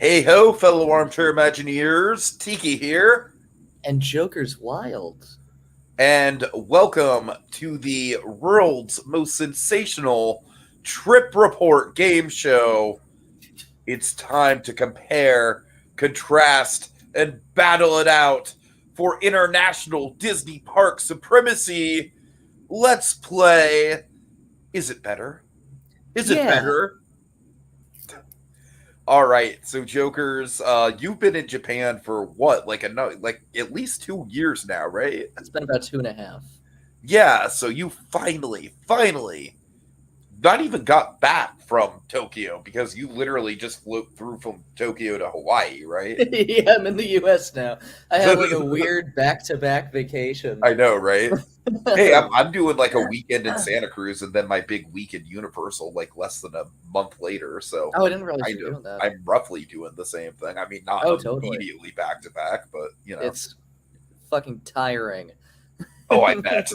Hey ho, fellow armchair Imagineers, Tiki here, And Joker's Wild. and welcome to the world's most sensational trip report game show. It's time to compare, contrast, and battle it out for international Disney park supremacy. Let's play. Is it better? Is it better? All right, so Jokers, you've been in Japan for what, like at least 2 years now, right? It's been about 2.5. Yeah, so you finally, not even got back from Tokyo because you literally just flew through from Tokyo to Hawaii, right? Yeah, I'm in the U.S. now. I had like a weird back-to-back vacation. I know, right? Hey, I'm doing like a weekend in Santa Cruz and then my big week in Universal like less than a month later. So I didn't realize you were doing that. I'm roughly doing the same thing. I mean, not immediately back to back, but you know, it's fucking tiring. Oh, I bet.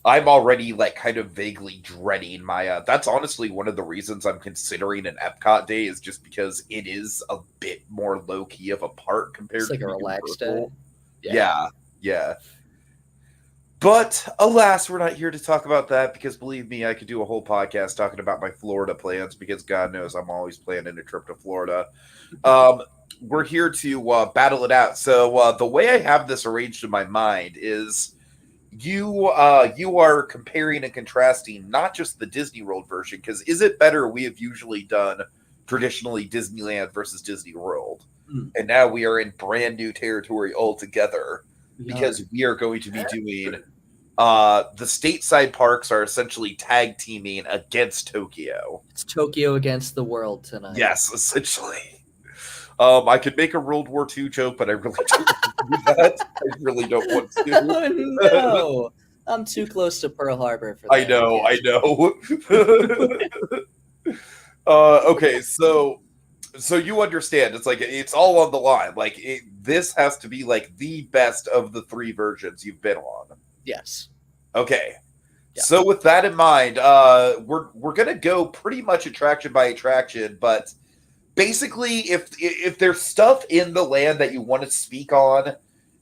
I'm already like kind of vaguely dreading my. That's honestly one of the reasons I'm considering an Epcot day is just because it is a bit more low key of a park compared it's like to a relaxed day. Yeah. But alas, we're not here to talk about that because believe me, I could do a whole podcast talking about my Florida plans because God knows I'm always planning a trip to Florida. We're here to battle it out. So the way I have this arranged in my mind is you are comparing and contrasting not just the Disney World version, because is it better we have usually done traditionally Disneyland versus Disney World. And now we are in brand new territory altogether because we are going to be doing the stateside parks are essentially tag teaming against Tokyo. It's Tokyo against the world tonight. Yes, essentially. I could make a World War II joke, but I really don't want to do that. I really don't want to. Oh, no. I'm too close to Pearl Harbor for that. I know. Okay, so you understand. It's like it's all on the line. Like this has to be like the best of the three versions you've been on. Yes. Okay. Yeah. So with that in mind, we're gonna go pretty much attraction by attraction, but basically, if there's stuff in the land that you want to speak on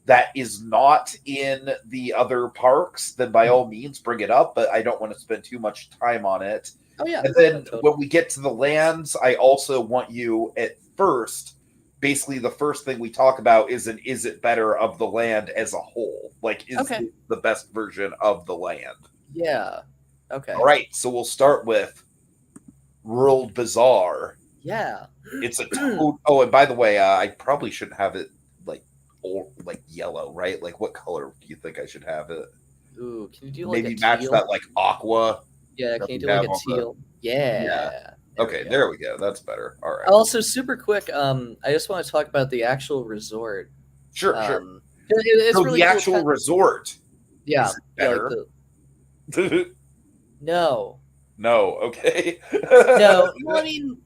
that is not in the other parks, then by all means bring it up, but I don't want to spend too much time on it. Oh, yeah. And then when we get to the lands, I also want you at first, basically the first thing we talk about is it better of the land as a whole? Like, is it the best version of the land? Yeah. Okay. All right, so we'll start with World Bazaar. Yeah. It's a oh, and by the way, I probably shouldn't have it like yellow, right? Like, what color do you think I should have it? Ooh, can you do like maybe match that like aqua? Yeah, can you do like a teal? Yeah. Okay, there we go. That's better. All right. Also, super quick, I just want to talk about the actual resort. Sure. It's so really the cool actual resort. Yeah. Is better. No. Okay. No. Well, I mean,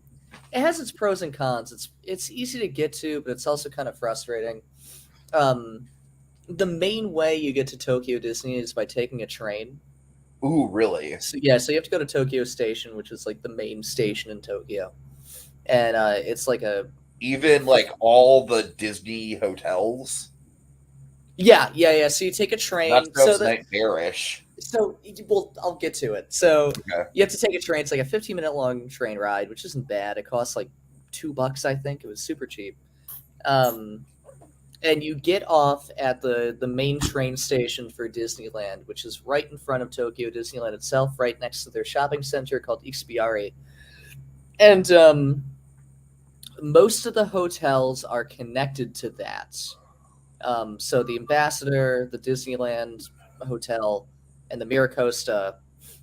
it has its pros and cons. It's easy to get to, but it's also kind of frustrating. The main way you get to Tokyo Disney is by taking a train. Ooh, really? So you have to go to Tokyo Station, which is like the main station in Tokyo, and it's like even like all the Disney hotels. Yeah. So you take a train. That sounds nightmarish. So, well, I'll get to it. So you have to take a train. It's like a 15-minute long train ride, which isn't bad. It costs like $2, I think. It was super cheap. And you get off at the main train station for Disneyland, which is right in front of Tokyo Disneyland itself, right next to their shopping center called Ikspiari. And most of the hotels are connected to that. So the Ambassador, the Disneyland Hotel, and the Miracosta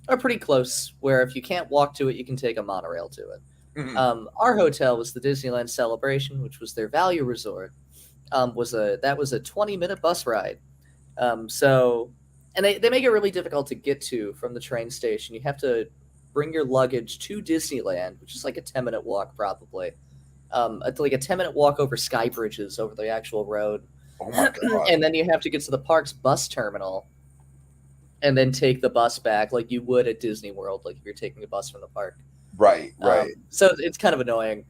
are pretty close, where if you can't walk to it, you can take a monorail to it. Mm-hmm. Our hotel was the Disneyland Celebration, which was their value resort. That was a 20-minute bus ride. And they make it really difficult to get to from the train station. You have to bring your luggage to Disneyland, which is like a 10-minute walk probably. Like a 10-minute walk over sky bridges over the actual road. Oh my God. And then you have to get to the park's bus terminal and then take the bus back like you would at Disney World, like if you're taking a bus from the park. Right. So it's kind of annoying.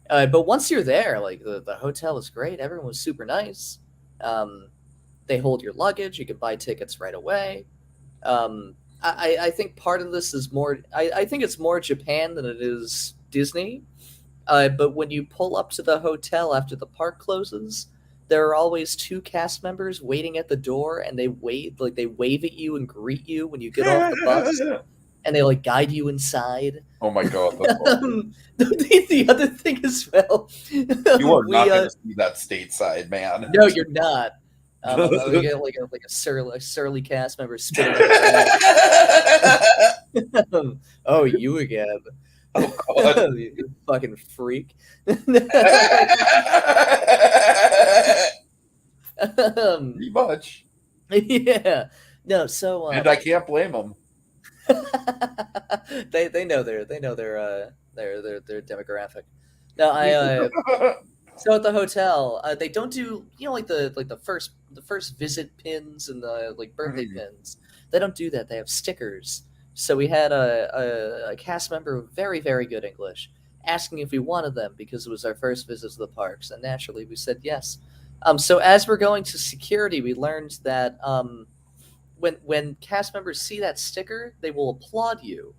But once you're there, like the hotel was great. Everyone was super nice. Um, they hold your luggage. You can buy tickets right away. I think part of this is more. I think it's more Japan than it is Disney. But when you pull up to the hotel after the park closes, there are always two cast members waiting at the door, and they wave at you and greet you when you get off the bus, and they like guide you inside. Oh my god, that's awesome. The other thing as well, You are not we going to see that stateside, man. no, you're not. We get like a surly cast member spitting. Oh, you again? Oh god. You fucking freak. Pretty much. Yeah. No, so And I can't blame them. they know their demographic. No, so at the hotel, they don't do like the first visit pins and the like birthday pins. They don't do that. They have stickers. So we had a cast member with very, very good English asking if we wanted them because it was our first visit to the parks, and naturally we said yes. So as we're going to security, we learned that when cast members see that sticker, they will applaud you.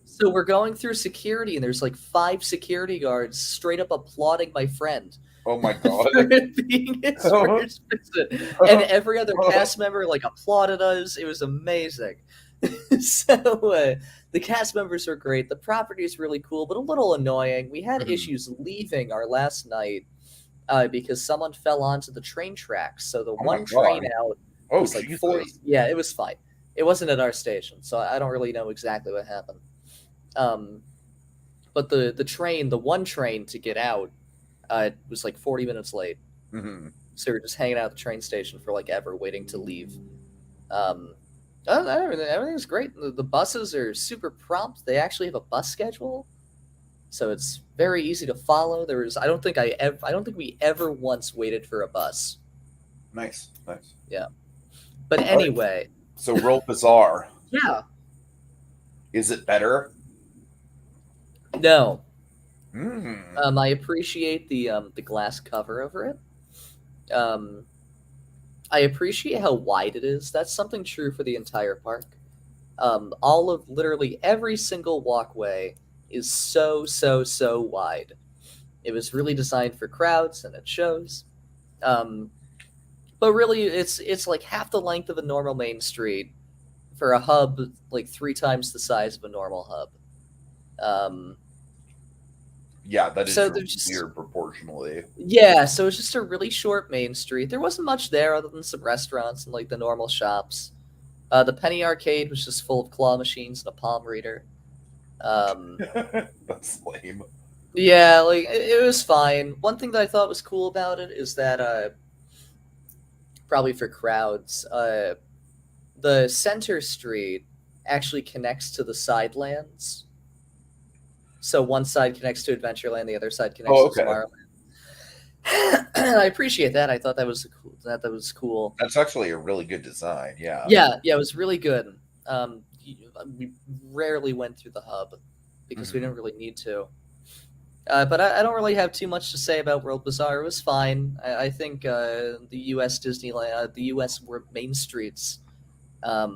So we're going through security, and there's like 5 security guards straight up applauding my friend. Oh my god. For it being his first visit. And every other cast member like applauded us. It was amazing. So the cast members are great. The property is really cool, but a little annoying. We had issues leaving our last night because someone fell onto the train tracks. So the one train out was like 40. Yeah, it was fine. It wasn't at our station, so I don't really know exactly what happened. But the one train to get out was like 40 minutes late. Mm-hmm. So we were just hanging out at the train station for like ever, waiting to leave. Everything's great. The buses are super prompt. They actually have a bus schedule, so it's very easy to follow. I don't think we ever once waited for a bus. Nice. Yeah. But anyway. So World Bazaar. Yeah. Is it better? No. Mm. I appreciate the glass cover over it. I appreciate how wide it is. That's something true for the entire park. All of literally every single walkway is so wide. It was really designed for crowds, and it shows. But really, it's like half the length of a normal main street for a hub like 3 times the size of a normal hub. Yeah, that is So really there's weird proportionally. Yeah, so it's just a really short main street. There wasn't much there other than some restaurants and like the normal shops. The Penny Arcade was just full of claw machines and a palm reader. That's lame. Yeah, like it was fine. One thing that I thought was cool about it is that probably for crowds, the center street actually connects to the sidelands. So one side connects to Adventureland, the other side connects to Tomorrowland. I appreciate that. I thought that was cool. That's actually a really good design. Yeah. Yeah, it was really good. We rarely went through the hub because we didn't really need to. But I don't really have too much to say about World Bazaar. It was fine. I think the U.S. Disneyland, the U.S. main streets, are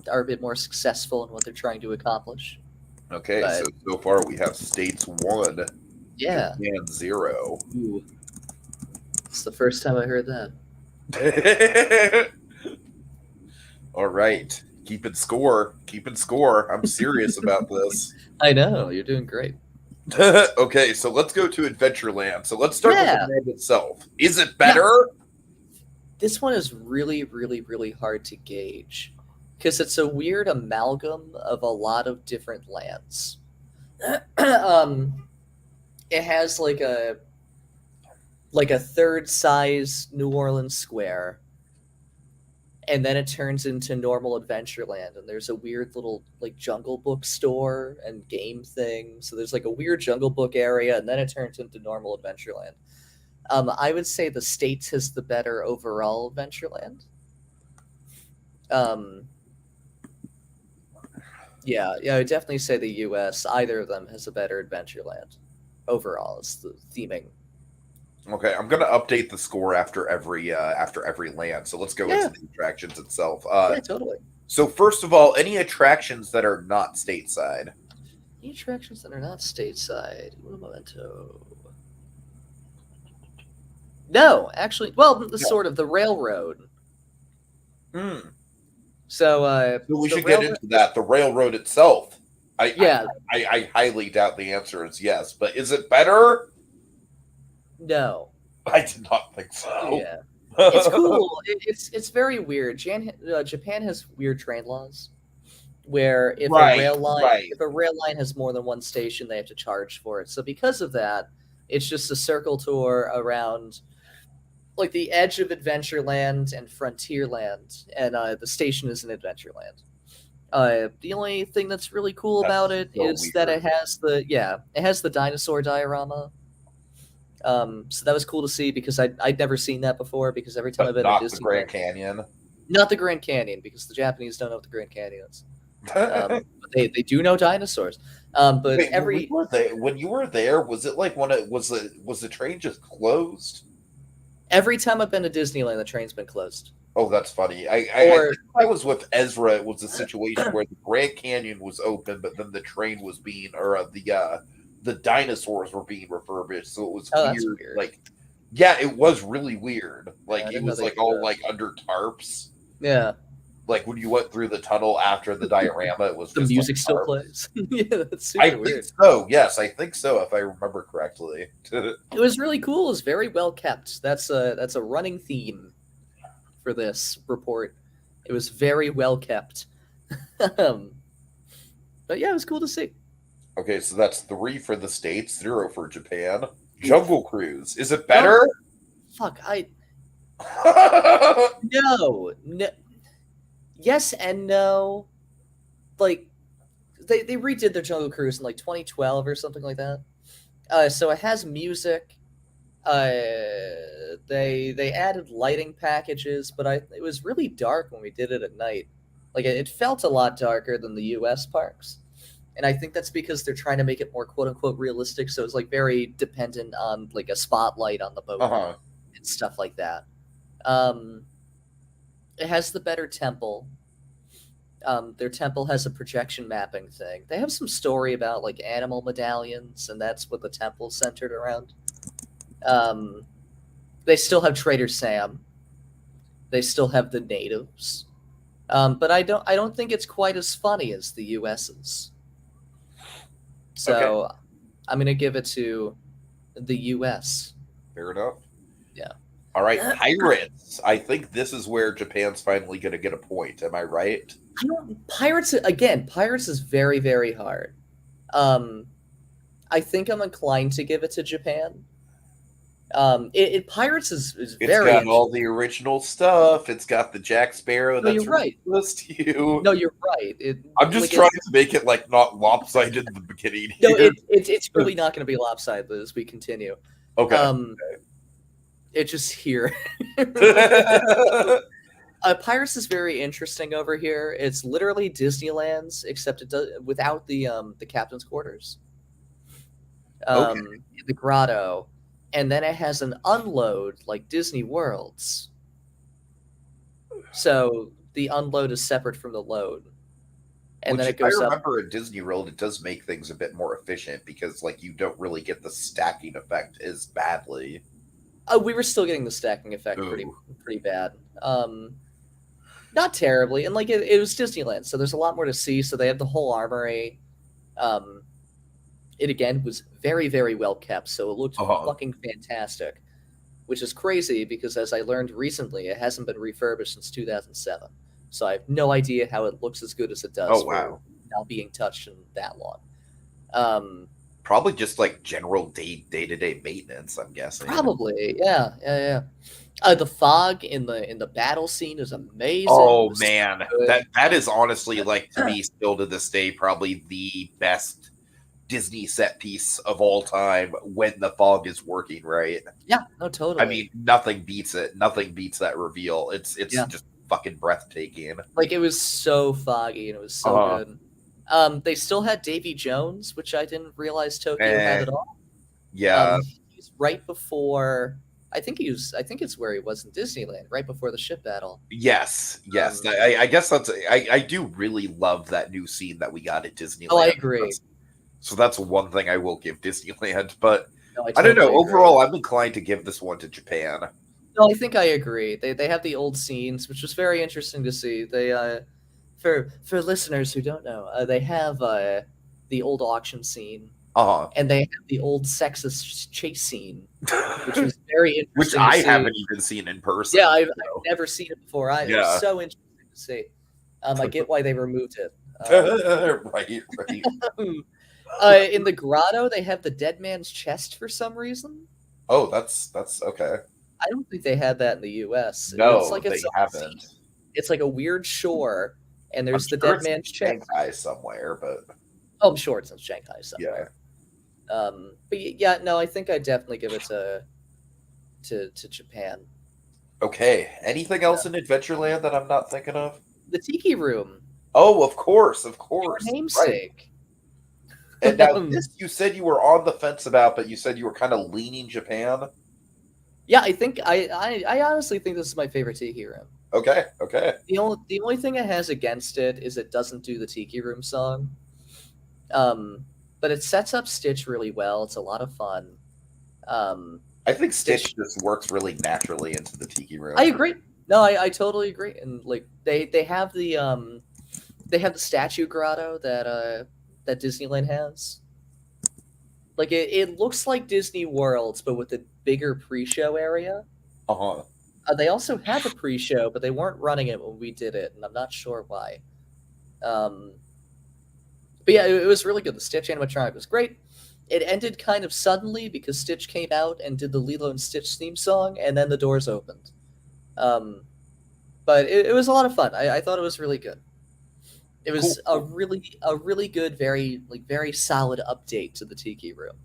a bit more successful in what they're trying to accomplish. Okay, so far we have States 1, yeah, and 0. Ooh. It's the first time I heard that. All right, keeping score. I'm serious about this. I know, you're doing great. Okay, so let's go to Adventureland. So let's start with the land itself. Is it better? Yeah. This one is really, really, really hard to gauge because it's a weird amalgam of a lot of different lands. It has like a third size New Orleans square, and then it turns into normal Adventureland, and there's a weird little like Jungle Book store and game thing. So there's like a weird Jungle Book area, and then it turns into normal Adventureland. I would say the States has the better overall Adventureland. Yeah, I would definitely say the U.S. Either of them has a better Adventureland. overall is the theming. Okay, I'm gonna update the score after every land. So let's go into the attractions itself. Yeah, totally. So first of all, any attractions that are not stateside? Any attractions that are not stateside? Un momento. No, actually, well, sort of the railroad. So we should get into that. The railroad itself. I highly doubt the answer is yes, but is it better? No. I did not think so. Yeah. It's cool. It's very weird. Japan has weird train laws where if a rail line has more than one station, they have to charge for it. So because of that, it's just a circle tour around like the edge of Adventureland and Frontierland, and the station is in Adventureland. The only thing that's really cool about it is that it has the dinosaur diorama. So that was cool to see because I'd never seen that before, because every time I've been to Disneyland, the Grand Canyon. Not the Grand Canyon, because the Japanese don't know what the Grand Canyon is. But they do know dinosaurs. But wait, when you were there, was it like was the train just closed? Every time I've been to Disneyland, the train's been closed. Oh, that's funny. I was with Ezra. It was a situation where the Grand Canyon was open, but then the train was being, or the dinosaurs were being refurbished. So it was weird. Like, yeah, it was really weird. Like it was like all like under tarps. Yeah. Like when you went through the tunnel after the diorama, it was the just music like still plays. Yeah, that's super weird. Think so. Yes, I think so. If I remember correctly, it was really cool. It was very well kept. That's a running theme for this report. It was very well kept. But yeah, it was cool to see. Okay, so that's 3 for the States, 0 for Japan. Jungle Cruise, is it better? Fuck, no. Yes and no. Like, they redid their Jungle Cruise in like 2012 or something like that. So it has music. They added lighting packages, but it was really dark when we did it at night. Like, it felt a lot darker than the U.S. parks. And I think that's because they're trying to make it more quote-unquote realistic, so it's like very dependent on like a spotlight on the boat and stuff like that. It has the better temple. Their temple has a projection mapping thing. They have some story about like animal medallions, and that's what the temple's centered around. They still have Trader Sam. They still have the natives. But I don't think it's quite as funny as the US's. So I'm gonna give it to the US. Fair enough. Yeah. All right, Pirates. I think this is where Japan's finally gonna get a point. Am I right? Pirates is very, very hard. I think I'm inclined to give it to Japan. Pirates is very. It's got all the original stuff. It's got the Jack Sparrow. No, you're right. To you. No, you're right. I'm just trying to make it like not lopsided in the beginning. No, it's really not going to be lopsided as we continue. Okay. It's just here. Pirates is very interesting over here. It's literally Disneyland's, except it does without the captain's quarters. The grotto. And then it has an unload like Disney World's. So the unload is separate from the load. And then it goes up. I remember at Disney World, it does make things a bit more efficient because like you don't really get the stacking effect as badly. We were still getting the stacking effect pretty bad. Not terribly. And like it was Disneyland, so there's a lot more to see. So they have the whole armory. It again was very, very well kept, so it looked fucking fantastic, which is crazy because, as I learned recently, it hasn't been refurbished since 2007. So I have no idea how it looks as good as it does. For not being touched in that long. Probably just like general day-to-day maintenance, I'm guessing. Probably, yeah. The fog in the battle scene is amazing. Oh man, that is honestly like to me still to this day probably the best Disney set piece of all time when the fog is working right. Yeah, no, totally. I mean, nothing beats it. Nothing beats that reveal. It's just fucking breathtaking. Like it was so foggy and it was so good. They still had Davy Jones, which I didn't realize Tokyo had at all. Yeah. He's right before. I think it's where he was in Disneyland, right before the ship battle. Yes. Yes. Um, I guess that's. I do really love that new scene that we got at oh, I Disneyland. agree. So that's one thing I will give Disneyland. But No, I I don't know. totally agree. Overall, I'm inclined to give this one to Japan. No, I think I agree. They have the old scenes, which was very interesting to see. They for listeners who don't know, they have the old auction scene, Uh and they have the old sexist chase scene, which huh. was very Which interesting to I see. haven't even seen in person. Yeah, I've So. never seen it before either. It was Yeah. so interesting to see. I get why they removed it. Right. Right. In the grotto, they have the dead man's chest for some reason. Oh, that's okay. I don't think they had that in the U.S. It's No, like they haven't. it's like a weird shore, and I'm there's the sure dead it's in man's chest. Shanghai somewhere, but Oh, I'm sure it's in Shanghai yeah. somewhere. Yeah, no, I think I definitely give it to Japan. Okay. Anything else in Adventureland that I'm not thinking of? The Tiki Room, Oh, of course, of your course. Right. namesake. And now this you said you were on the fence about, but you said you were kind of leaning Japan. Yeah, I think I honestly think this is my favorite Tiki Room. Okay, okay. The only thing it has against it is it doesn't do the Tiki Room song. But it sets up Stitch really well. It's a lot of fun. I think Stitch just works really naturally into the Tiki Room. I agree. No, I totally agree. And like they have the statue grotto that Disneyland has. Like it looks like Disney World's, but with a bigger pre-show area. Uh-huh. They also have a pre-show, but they weren't running it when we did it, and I'm not sure why. But yeah, it was really good. The Stitch animatronic was great. It ended kind of suddenly because Stitch came out and did the Lilo and Stitch theme song, and then the doors opened. But it was a lot of fun. I thought it was really good. It was Cool. a really good, very solid update to the Tiki Room.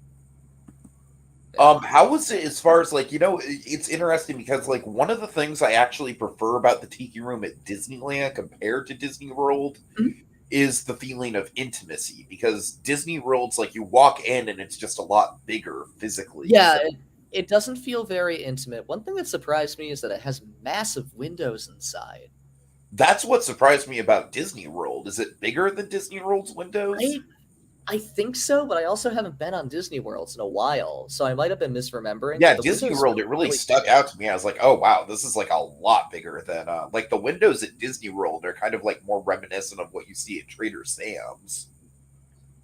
How was it as far as like, it's interesting because like one of the things I actually prefer about the Tiki Room at Disneyland compared to Disney World Mhm. is the feeling of intimacy because Disney World's like you walk in and it's just a lot bigger physically. Yeah, So it doesn't feel very intimate. One thing that surprised me is that it has massive windows inside. that's what surprised me about Disney World. Is it bigger than Disney World's windows? I think so, but I also haven't been on Disney Worlds in a while, so I might have been misremembering. Yeah, But the Disney windows World, are it really really stuck big. out to me. I was like, oh wow, this is like a lot bigger than like the windows at Disney World are kind of like more reminiscent of what you see at Trader Sam's.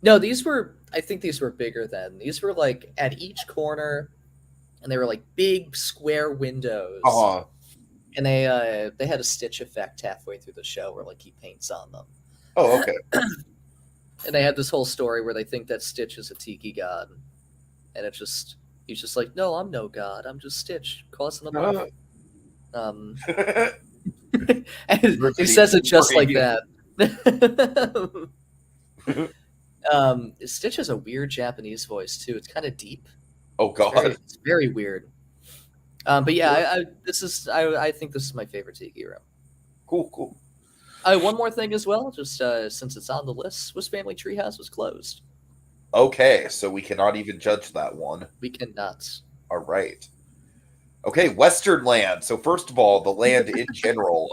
No, I think these were bigger then. These were like at each corner, and they were like big square windows. Uh-huh. And they had a Stitch effect halfway through the show where like he paints on them. Oh, okay. And they had this whole story where they think that Stitch is a tiki god, and he's just like, no, I'm no god, I'm just Stitch causing them off. And he says it just like that. Stitch has a weird Japanese voice too. It's kind of deep. Oh god. It's very weird. But yeah, I think this is my favorite Tiki Room. Cool. One more thing as well, just since it's on the list, Swiss Family Treehouse was closed. Okay, so we cannot even judge that one. We cannot. All right. Okay, Western Land. So first of all, the land in general.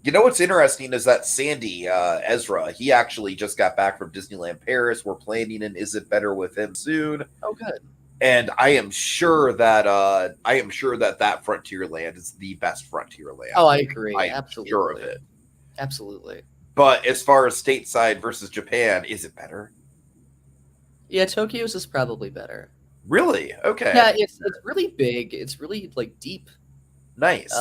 What's interesting is that Sandy Ezra, he actually just got back from Disneyland Paris. We're planning an Is It Better with him soon. Oh, good. And I am sure that that Frontierland is the best Frontierland. Oh, I agree. I'm Absolutely. sure of it. Absolutely. But as far as stateside versus Japan, is it better? Yeah, Tokyo's is probably better. Really? Okay. Yeah, it's really big. It's really like deep. Nice.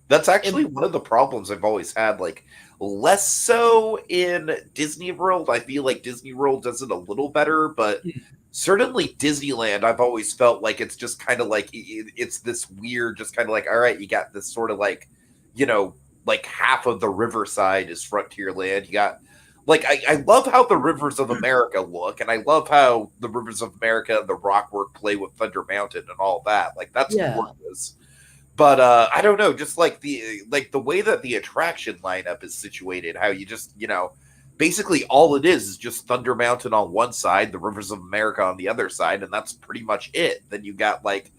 That's actually one of the problems I've always had. Like less so in Disney World. I feel like Disney World does it a little better, but certainly Disneyland, I've always felt like it's just kind of like it's this weird, just kind of like, all right, you got this sort of like, like half of the riverside is Frontierland. You got like I love how the Rivers of America look, and I love how the Rivers of America and the Rockwork play with Thunder Mountain and all that. Like that's gorgeous. But I don't know, just like the way that the attraction lineup is situated, how you just basically all it is just Thunder Mountain on one side, the Rivers of America on the other side, and that's pretty much it. Then you got like,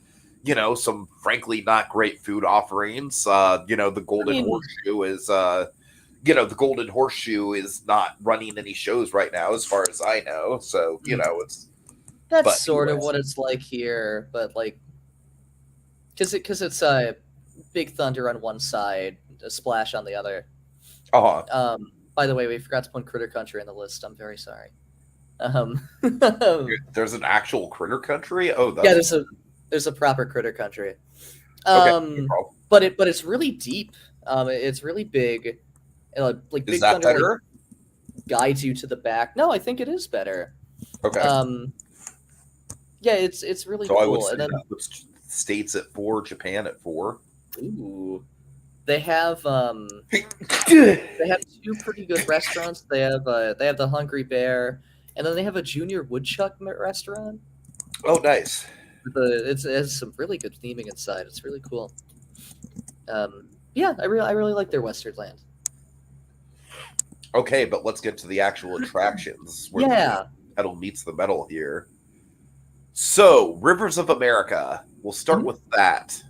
some frankly not great food offerings. The Golden Horseshoe is the Golden Horseshoe is not running any shows right now, as far as I know. So, that's sort of what it's like here, but like, because it's a Big Thunder on one side, a Splash on the other. By the way, we forgot to put Critter Country on the list. I'm very sorry. There's an actual Critter Country. Oh, yeah, there's a proper Critter Country. Okay, but it's really deep. It's really big. Like Big is that Thunder better? Guides you to the back. No, I think it is better. Okay. Yeah, it's really so cool. I would say and then that puts States at 4, Japan at 4. ooh, they have 2 pretty good restaurants. They have the Hungry Bear, and then they have a Junior Woodchuck restaurant. Oh, nice. It has some really good theming inside. It's really cool. Yeah, I really like their Westernland. Okay, but let's get to the actual attractions. Where the pedal meets the metal here. So, Rivers of America. We'll start with that.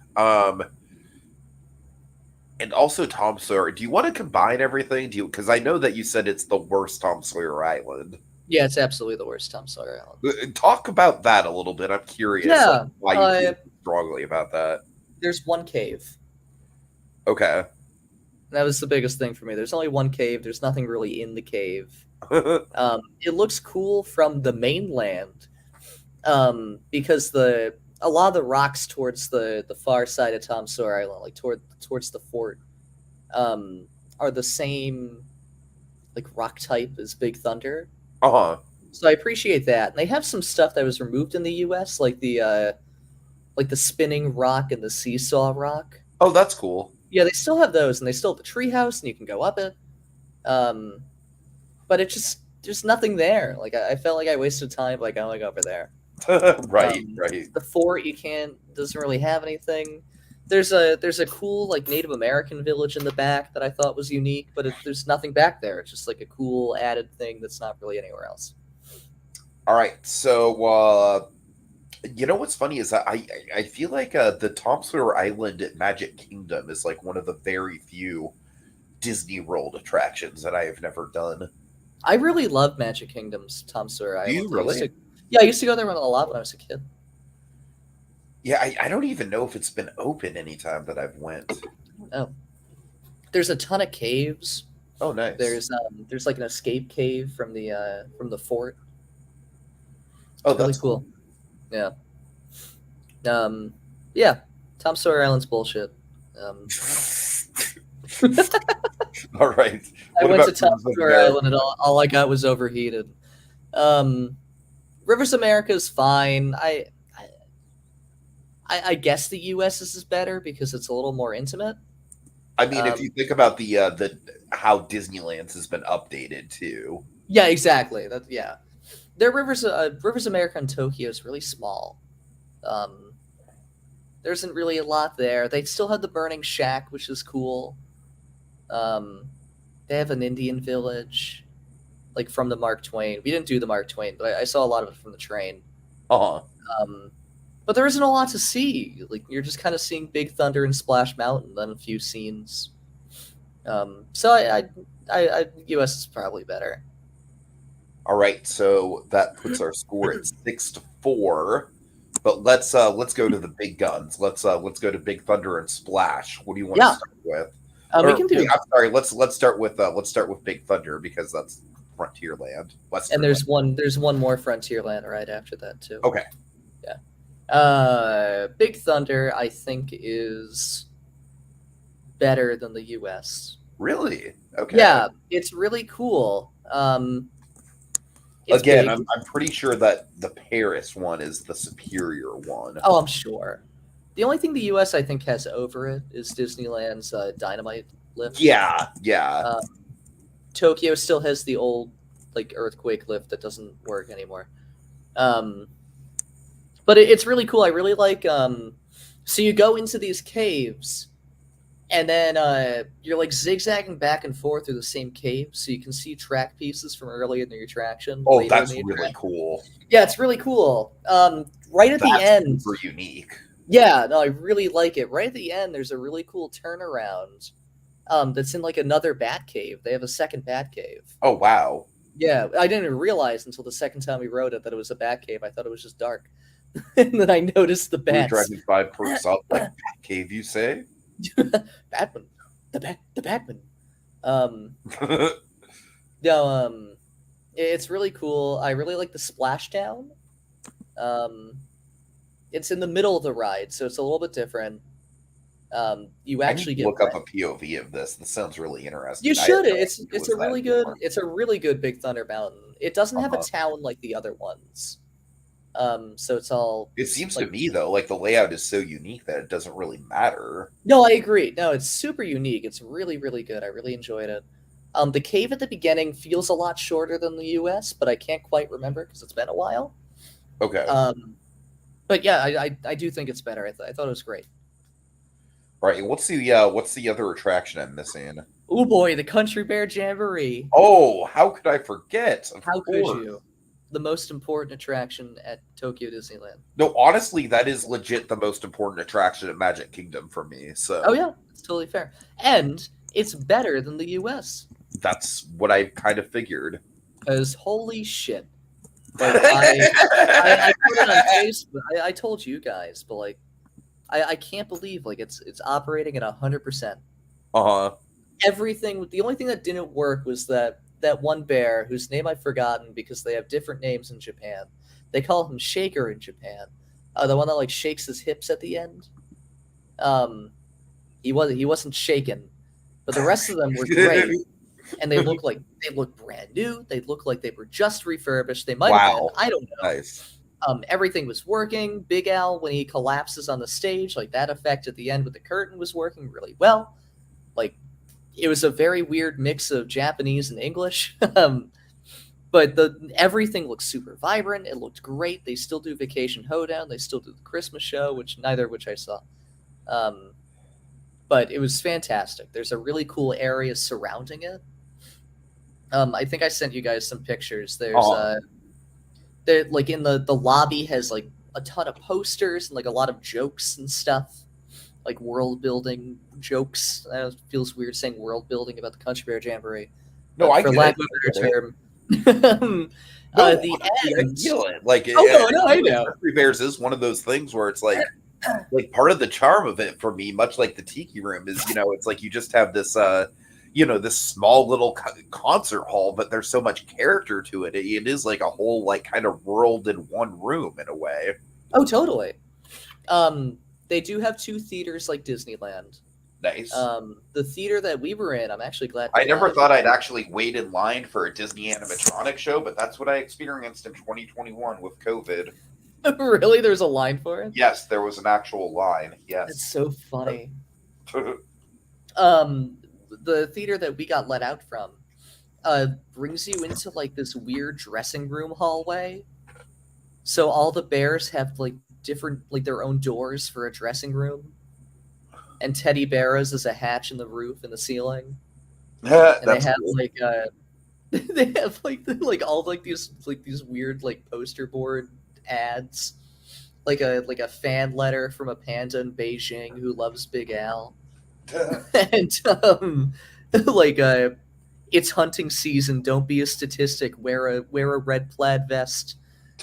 And also Tom Sawyer. Do you want to combine everything? Because I know that you said it's the worst Tom Sawyer Island. Yeah, it's absolutely the worst Tom Sawyer Island. Talk about that a little bit. I'm curious why you feel strongly about that. There's one cave. Okay. That was the biggest thing for me. There's only one cave. There's nothing really in the cave. It looks cool from the mainland because a lot of the rocks towards the far side of Tom Sawyer Island, like towards the fort, are the same like rock type as Big Thunder. So I appreciate that. And they have some stuff that was removed in the U.S., like the spinning rock and the seesaw rock. Oh, that's cool. Yeah, they still have those, and they still have the treehouse, and you can go up it. But there's nothing there. Like I felt like I wasted time by going over there. right. The fort doesn't really have anything. There's a cool like Native American village in the back that I thought was unique, but there's nothing back there. It's just like a cool added thing that's not really anywhere else. All right, so what's funny is that I feel like the Tom Sawyer Island at Magic Kingdom is like one of the very few Disney World attractions that I have never done. I really love Magic Kingdom's Tom Sawyer Island. Do you really? I used to go there a lot when I was a kid. Yeah, I don't even know if it's been open any time that I've went. Oh, there's a ton of caves. Oh, nice. There's like an escape cave from the fort. Oh, really that's cool. Yeah. Yeah. Tom Sawyer Island's bullshit. All right. I went to Tom Sawyer Island and all I got was overheated. Rivers America is fine. I guess the U.S. is better because it's a little more intimate. I mean, if you think about the how Disneyland's has been updated too. Yeah, exactly. Their Rivers America and Tokyo is really small. There isn't really a lot there. They still have the Burning Shack, which is cool. They have an Indian village, like from the Mark Twain. We didn't do the Mark Twain, but I saw a lot of it from the train. But there isn't a lot to see. Like you're just kind of seeing Big Thunder and Splash Mountain, then a few scenes. So I U.S. is probably better. All right, so that puts our score at 6-4. But let's go to the big guns. Let's go to Big Thunder and Splash. What do you want to start with? We can do. I'm sorry. Let's start with Big Thunder because that's Frontierland. Westernland. And there's one more Frontierland right after that too. Okay. Yeah. Big Thunder, I think, is better than the U.S. Really? Okay. Yeah, it's really cool. Again, I'm pretty sure that the Paris one is the superior one. Oh, I'm sure. The only thing the U.S. I think has over it is Disneyland's Dynamite lift. Yeah. Tokyo still has the old like earthquake lift that doesn't work anymore. But it's really cool. I really like. So you go into these caves, And then you're like zigzagging back and forth through the same cave, so you can see track pieces from early in the attraction. Oh, later in that's the really attraction. cool. Yeah, it's really cool. Right at the That's end, super unique. yeah, no, I really like it. Right at the end, there's a really cool turnaround. That's in like another bat cave. They have a second bat cave. Oh, wow. Yeah, I didn't even realize until the second time we rode it that it was a bat cave. I thought it was just dark, and then I noticed the We were bats. driving 5 perks up, like, cave, you say? Batman, the Batman. No, it's really cool. I really like the splashdown. It's in the middle of the ride, so it's a little bit different. You I actually need to get look up a POV of this. This sounds really interesting. You I should. had no It's idea it it's was a that really good different. it's a really good Big Thunder Mountain. It doesn't have a Uh-huh. town like the other ones. So it's all It seems like to me, though, like the layout is so unique that it doesn't really matter. No, I agree. No, it's super unique. It's really, really good. I really enjoyed it. The cave at the beginning feels a lot shorter than the US, but I can't quite remember because it's been a while. Okay. But yeah, I do think it's better. I thought it was great. Right. What's the other attraction I'm missing? Oh boy, the Country Bear Jamboree. Oh, how could I forget? Of How could course. you? The most important attraction at Tokyo Disneyland. No, honestly, that is legit the most important attraction at Magic Kingdom for me. So Oh yeah, it's totally fair. And it's better than the US. that's what I kind of figured. Because holy shit. Like I put it on Facebook. I told you guys, but like I can't believe like it's operating at 100%. Uh-huh. Everything. The only thing that didn't work was that one bear whose name I've forgotten because they have different names in Japan. They call him Shaker in Japan. The one that like shakes his hips at the end. He wasn't shaken, but the rest of them were great, and they look brand new. They look like they were just refurbished. They might have been. Wow. I don't know. Nice. Everything was working. Big Al, when he collapses on the stage, like that effect at the end with the curtain was working really well. Like it was a very weird mix of Japanese and English. But everything looked super vibrant. It looked great. They still do Vacation Hoedown. They still do the Christmas show, neither of which I saw. But it was fantastic. There's a really cool area surrounding it. I think I sent you guys some pictures. There like in the lobby has like a ton of posters and like a lot of jokes and stuff, like world building jokes. I know it feels weird saying world building about the Country Bear Jamboree. No, but I for get lack it. of a better term. No, The honestly, I end. feel it. Like, No, I know. Country Bears is one of those things where it's like part of the charm of it for me, much like the Tiki Room, is it's like you just have this this small little concert hall, but there's so much character to it. It is like a whole like kind of world in one room in a way. Oh, totally. They do have two theaters like Disneyland. Nice. The theater that we were in, I'm actually glad. I never thought I'd actually wait in line for a Disney animatronic show, but that's what I experienced in 2021 with COVID. Really? There's a line for it? Yes, there was an actual line. Yes. It's so funny. The theater that we got let out from brings you into like this weird dressing room hallway. So all the bears have like different, like their own doors for a dressing room. And Teddy Bear's is a hatch in the roof and the ceiling. And they have cool. like they have like all like these weird like poster board ads, like a fan letter from a panda in Beijing who loves Big Al, and like it's hunting season. Don't be a statistic. Wear a red plaid vest.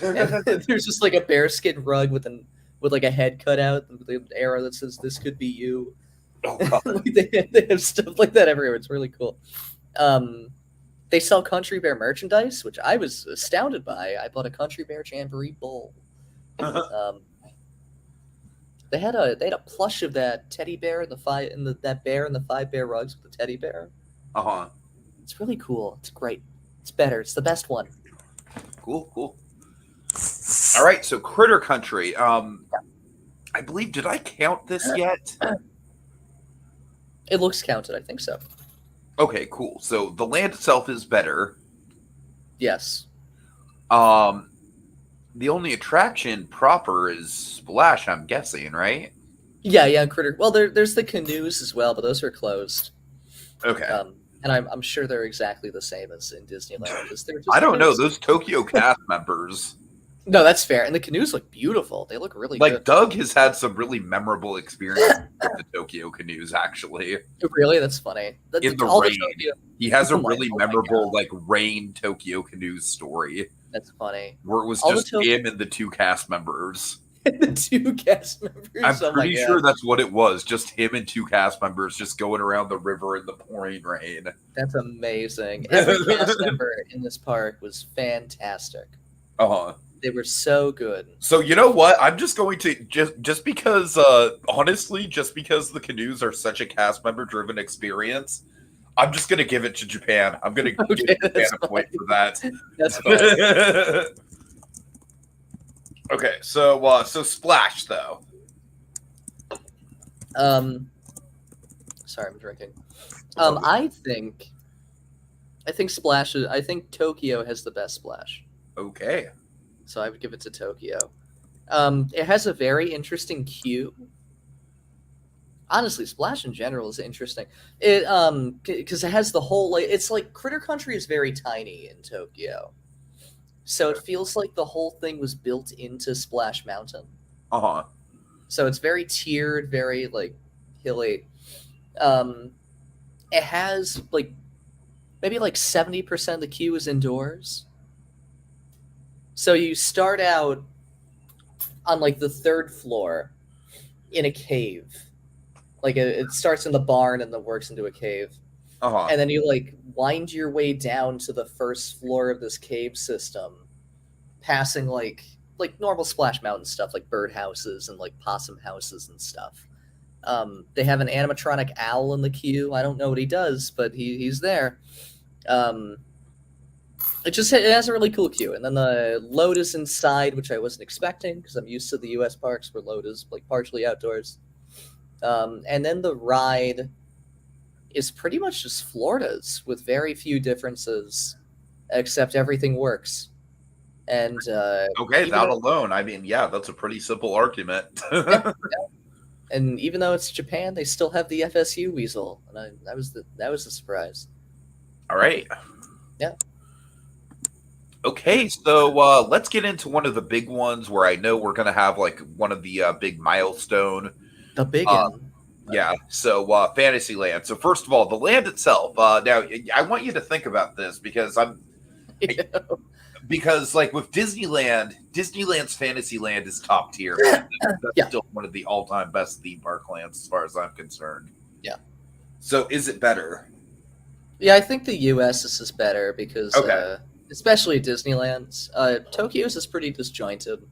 And there's just like a bearskin rug with like a head cut out with an arrow that says "This could be you." Oh, God. Like they have stuff like that everywhere. It's really cool. They sell Country Bear merchandise, which I was astounded by. I bought a Country Bear Jamboree bowl. They had a plush of that teddy bear and that bear and the 5 bear rugs with the teddy bear. Uh-huh. It's really cool. It's great. It's better. It's the best one. Cool. All right, so Critter Country. I believe, did I count this yet? It looks counted. I think so. Okay, cool. So the land itself is better. Yes. The only attraction proper is Splash, I'm guessing, right? Yeah, Critter. Well, there's the canoes as well, but those are closed. Okay. And I'm sure they're exactly the same as in Disneyland because they're I just don't know. canoes. Those Tokyo cast members, No, that's fair. And the canoes look beautiful. They look really like good. Doug has had some really memorable experiences with the Tokyo canoes, actually. Really, that's funny. In the All the rain. Tokyo. He has a Oh my really God. memorable, like, rain Tokyo canoes story That's funny. where it was All the just him and the two cast members. The two cast members. I'm Oh my pretty God. sure that's what it was. Just him and two cast members just going around the river in the pouring rain. That's amazing. Every cast member in this park was fantastic. Uh-huh. They were so good. So you know what? I'm just going to just because honestly, just because the canoes are such a cast member driven experience, I'm just gonna give it to Japan. I'm gonna give Japan a point for that. That's fine. Okay, so Splash though. Sorry, I'm drinking. I think Splash. I think Tokyo has the best Splash. Okay. So I would give it to Tokyo. It has a very interesting queue. Honestly, Splash in general is interesting. It because it has the whole it's like Critter Country is very tiny in Tokyo, so it feels like the whole thing was built into Splash Mountain. Uh-huh. So it's very tiered, very like hilly. It has like maybe like 70% of the queue is indoors. So you start out on like the third floor in a cave. Like it starts in the barn and then works into a cave. Uh-huh. And then you like wind your way down to the first floor of this cave system, passing like normal Splash Mountain stuff like birdhouses and like possum houses and stuff. They have an animatronic owl in the queue. I don't know what he does, but he's there. It has a really cool queue, and then the load is inside, which I wasn't expecting because I'm used to the U.S. parks where load is like partially outdoors. And then the ride is pretty much just Florida's with very few differences, except everything works. And okay, that alone, I mean, yeah, that's a pretty simple argument. yeah. And even though it's Japan, they still have the FSU weasel, and that was a surprise. All right. Yeah. Okay, so let's get into one of the big ones where I know we're going to have like one of the big milestone. The big one. Yeah, so Fantasyland. So first of all, the land itself. Now, I want you to think about this because because like with Disneyland's Fantasyland is top tier. That's still one of the all-time best theme park lands as far as I'm concerned. Yeah. So is it better? Yeah, I think the U.S. is better because, especially Disneyland's. Tokyo's is pretty disjointed.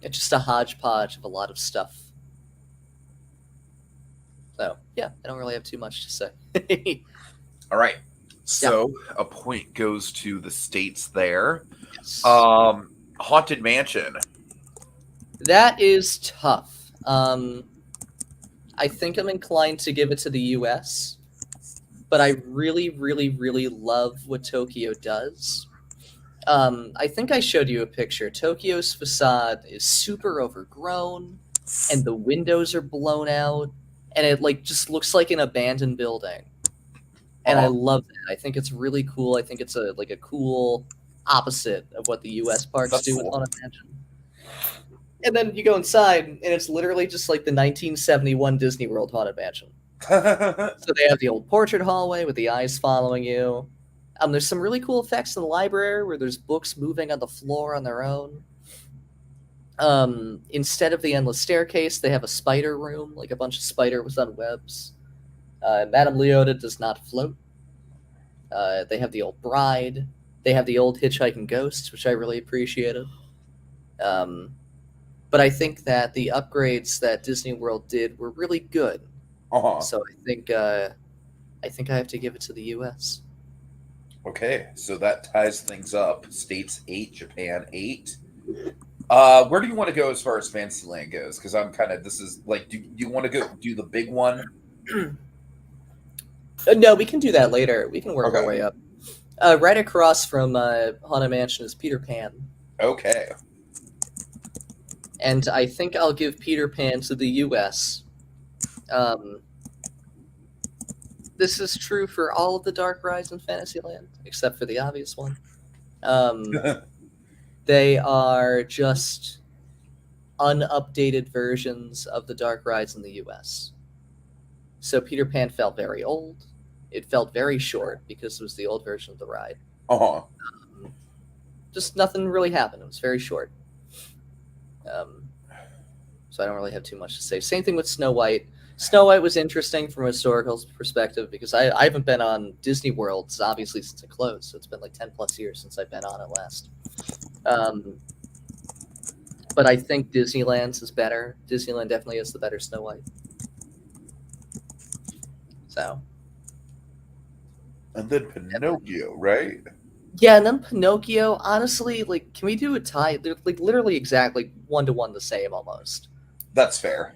It's just a hodgepodge of a lot of stuff. So, yeah, I don't really have too much to say. All right. So, a point goes to the states there. Yes. Haunted Mansion. That is tough. I think I'm inclined to give it to the U.S., but I really, really, really love what Tokyo does. I think I showed you a picture. Tokyo's facade is super overgrown, and the windows are blown out, and it like just looks like an abandoned building. And I love that. I think it's really cool. I think it's a cool opposite of what the U.S. parks do with Haunted Mansion. And then you go inside, and it's literally just like the 1971 Disney World Haunted Mansion. So they have the old portrait hallway with the eyes following you. There's some really cool effects in the library where there's books moving on the floor on their own. Instead of the endless staircase, they have a spider room, like a bunch of spiders on webs. Madame Leota does not float. They have the old bride. They have the old hitchhiking ghosts, which I really appreciated. But I think that the upgrades that Disney World did were really good. So I think I have to give it to the U.S. Okay, so that ties things up. States 8, Japan 8. Where do you want to go as far as Fantasyland goes? Because I'm kind of, this is like, do you want to go do the big one? No, we can do that later. We can work our way up. Right across from Haunted Mansion is Peter Pan. Okay. and I think I'll give Peter Pan to the U.S. This is true for all of the dark rides in Fantasyland, except for the obvious one. They are just unupdated versions of the dark rides in the US. So Peter Pan felt very old. It felt very short because it was the old version of the ride. Just nothing really happened. It was very short. So I don't really have too much to say. Same thing with Snow White. Snow White was interesting from a historical perspective because I haven't been on Disney World, obviously, since it closed. So it's been like 10 plus years since I've been on it last. But I think Disneyland's is better. Disneyland definitely is the better Snow White. So. And then Pinocchio, right? Yeah, and then Pinocchio, honestly, like, can we do a tie? They're like literally exactly 1-to-1 the same almost. That's fair.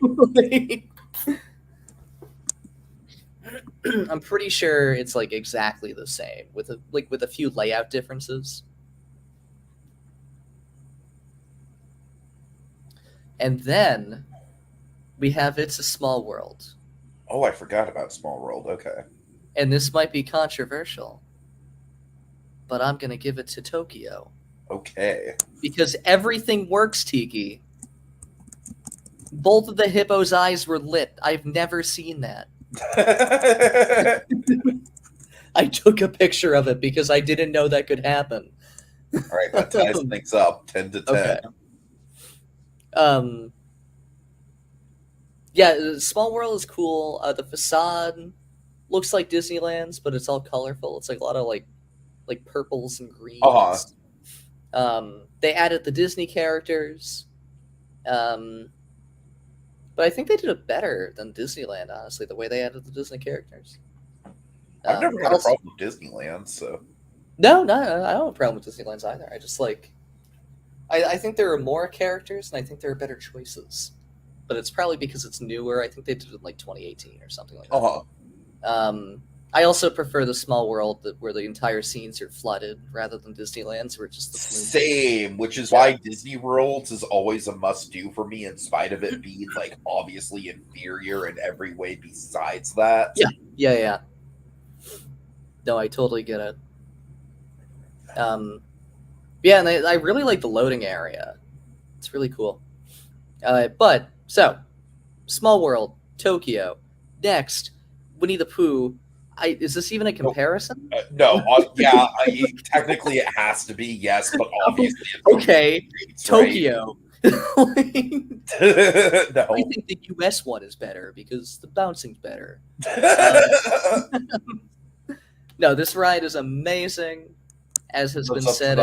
I'm pretty sure it's like exactly the same with a few layout differences. And then we have It's a Small World. Oh, I forgot about Small World. Okay. And this might be controversial, but I'm going to give it to Tokyo. Okay. Because everything works, Tiki. Both of the hippo's eyes were lit. I've never seen that. I took a picture of it because I didn't know that could happen. All right, that ties things up 10-10. Okay. Yeah, Small World is cool. The facade looks like Disneyland's, but it's all colorful. It's like a lot of like purples and greens. They added the Disney characters. But I think they did it better than Disneyland, honestly, the way they added the Disney characters. I've never had a problem with Disneyland, so. No, I don't have a problem with Disneyland's either. I just like... I think there are more characters, and I think there are better choices. But it's probably because it's newer. I think they did it in like 2018 or something like that. I also prefer the Small World where the entire scenes are flooded rather than Disneyland's where it's just the same, which is why Disney Worlds is always a must-do for me, in spite of it being like obviously inferior in every way besides that. Yeah. No, I totally get it. Yeah, and I really like the loading area. It's really cool. But so, Small World, Tokyo. Next, Winnie the Pooh. Is this even a comparison? No. Technically it has to be, yes, but obviously it's okay. Tokyo. No. I think the US one is better because the bouncing's better. No, this ride is amazing, as has been said.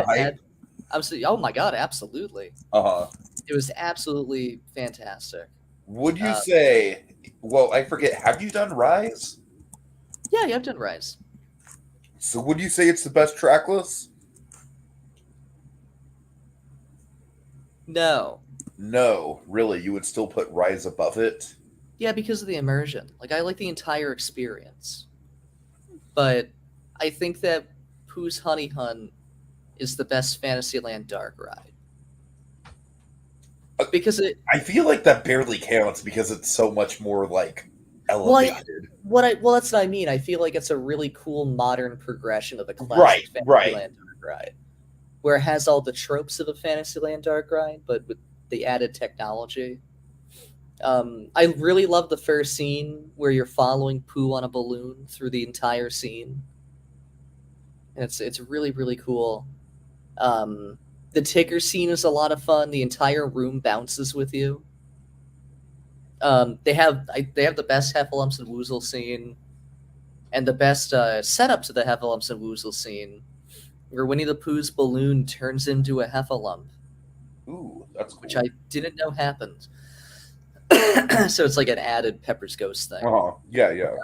Oh my god, absolutely. It was absolutely fantastic. Would you say? Well, I forget. Have you done Rise? Yeah, I've done Rise. So would you say it's the best trackless? No, really, you would still put Rise above it? Yeah, because of the immersion. Like, I like the entire experience. But I think that Pooh's Honey Hunt is the best Fantasyland dark ride. Because I feel like that barely counts because it's so much more like elevated. Well, that's what I mean. I feel like it's a really cool modern progression of a classic Fantasyland dark ride, where it has all the tropes of a Fantasyland dark ride, but with the added technology. I really love the first scene where you're following Pooh on a balloon through the entire scene. And it's really, really cool. The Tigger scene is a lot of fun. The entire room bounces with you. They have the best Heffalumps and Woozle scene, and the best setup to the Heffalumps and Woozle scene, where Winnie the Pooh's balloon turns into a Heffalump. Ooh, that's cool. Which I didn't know happened. So it's like an added Pepper's Ghost thing. Yeah.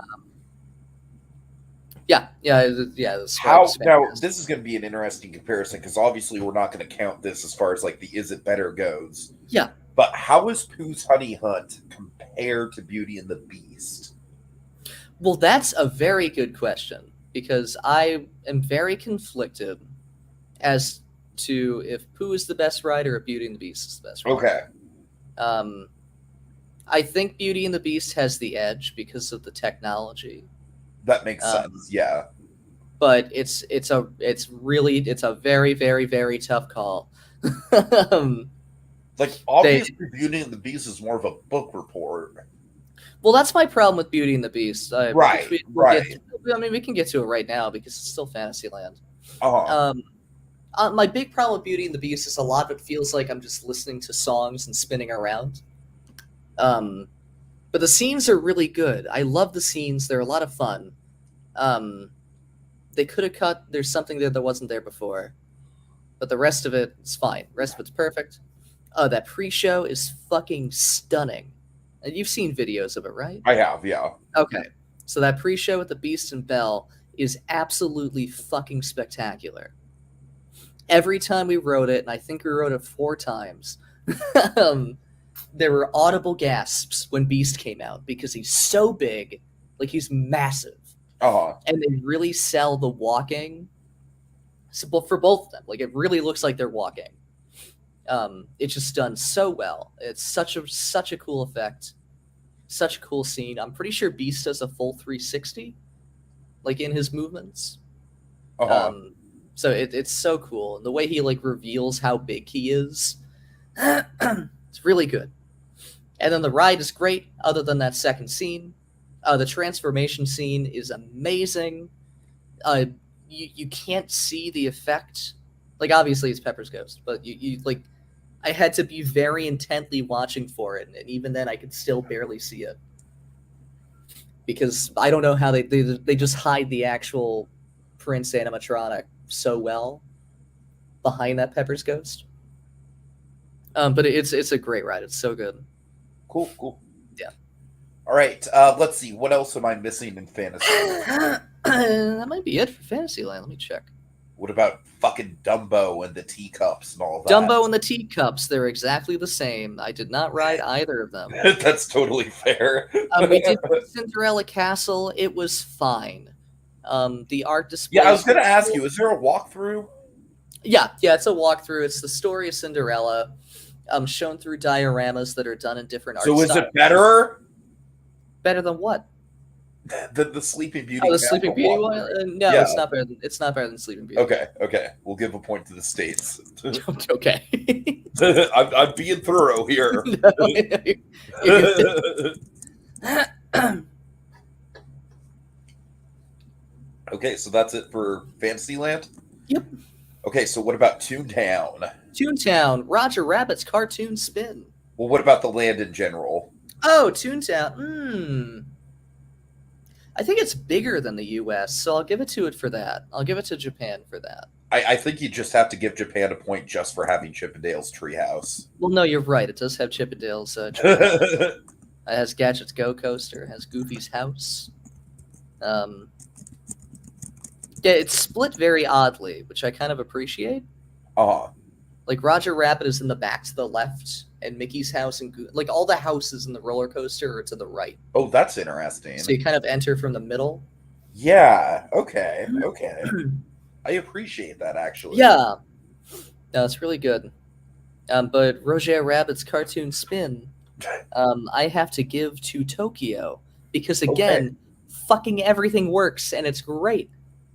How now? This is going to be an interesting comparison because obviously we're not going to count this as far as like the is it better goes. Yeah. But how is Pooh's Honey Hunt compared to Beauty and the Beast? Well, that's a very good question because I am very conflicted as to if Pooh is the best ride or if Beauty and the Beast is the best ride. Okay. Um, I think Beauty and the Beast has the edge because of the technology. That makes sense. Yeah. But it's a very very very tough call. um, Like, they obviously, Beauty and the Beast is more of a book report. Well, that's my problem with Beauty and the Beast. Right, right. I mean, we can get to it right now because it's still Fantasyland. Uh-huh. My big problem with Beauty and the Beast is a lot of it feels like I'm just listening to songs and spinning around. But the scenes are really good. I love the scenes. They're a lot of fun. They could have cut. There's something there that wasn't there before, but the rest of it is fine. The rest of it's perfect. That pre-show is fucking stunning. And you've seen videos of it, right? I have, yeah. Okay. So that pre-show with the Beast and Belle is absolutely fucking spectacular. Every time we wrote it, and I think we wrote it 4 times, there were audible gasps when Beast came out because he's so big, like he's massive. Uh-huh. And they really sell the walking for both of them. Like it really looks like they're walking. It's just done so well. It's such a cool effect, such a cool scene. I'm pretty sure Beast does a full 360, like in his movements. Uh-huh. So it's so cool, and the way he like reveals how big he is, it's really good. And then the ride is great. Other than that second scene, the transformation scene is amazing. You can't see the effect. Like obviously it's Pepper's ghost, but you like. I had to be very intently watching for it, and even then I could still barely see it. Because I don't know how they just hide the actual Prince animatronic so well behind that Pepper's ghost. But it's a great ride. It's so good. Cool. Yeah. All right, let's see. What else am I missing in Fantasyland? That might be it for Fantasyland. Let me check. What about fucking Dumbo and the teacups and all that? Dumbo and the teacups, they're exactly the same. I did not ride either of them. That's totally fair. We did Cinderella Castle. It was fine. The art display. Yeah, I was going to ask you, is there a walkthrough? Yeah, it's a walkthrough. It's the story of Cinderella, shown through dioramas that are done in different art styles. So is it better? Better than what? The Sleeping Beauty. Oh, the Sleeping Beauty one? No, Yeah. it's not better. It's not better than Sleeping Beauty. Okay. We'll give a point to the States. Okay. I'm being thorough here. Okay, so that's it for Fantasyland? Yep. Okay, so what about Toontown? Toontown, Roger Rabbit's cartoon spin. Well, what about the land in general? Oh, Toontown. I think it's bigger than the U.S., so I'll give it to it for that. I'll give it to Japan for that. I think you just have to give Japan a point just for having Chippendale's treehouse. Well, no, you're right. It does have Chippendale's treehouse. It has Gadget's Go Coaster. It has Goofy's house. Yeah, it's split very oddly, which I kind of appreciate. Like Roger Rabbit is in the back to the left, and Mickey's house and like all the houses in the roller coaster are to the right. Oh, that's interesting. So you kind of enter from the middle. Yeah. Okay. I appreciate that actually. Yeah. No, it's really good. But Roger Rabbit's cartoon spin, I have to give to Tokyo because again, fucking everything works and it's great.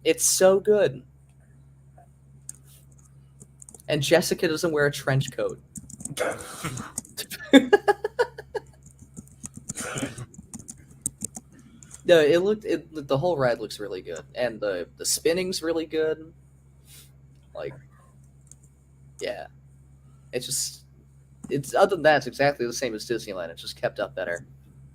It's so good. And Jessica doesn't wear a trench coat. No, the whole ride looks really good, and the spinning's really good. Like, yeah, it's other than that, it's exactly the same as Disneyland. It's just kept up better.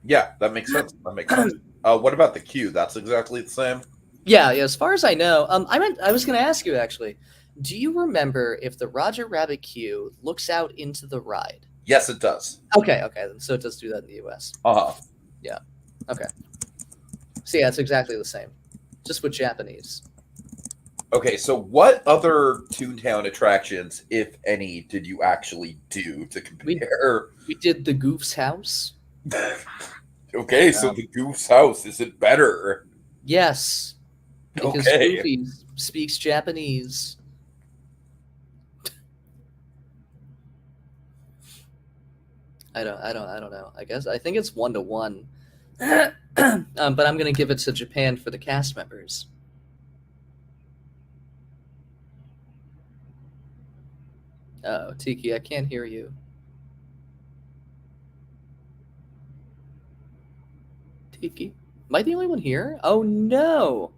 Yeah, that makes sense. What about the queue? That's exactly the same. Yeah. As far as I know, I was going to ask you actually. Do you remember if the Roger Rabbit queue looks out into the ride? Yes, it does. Okay, so it does do that in the U.S. Yeah. Okay. So yeah, it's exactly the same, just with Japanese. Okay, so what other Toontown attractions, if any, did you actually do to compare? We did the Goof's house. Okay, so the Goof's house, is it better? Yes. Because Goofy speaks Japanese. I don't know. I think it's 1-to-1. But I'm gonna give it to Japan for the cast members. Oh, Tiki, I can't hear you. Tiki, am I the only one here? Oh no!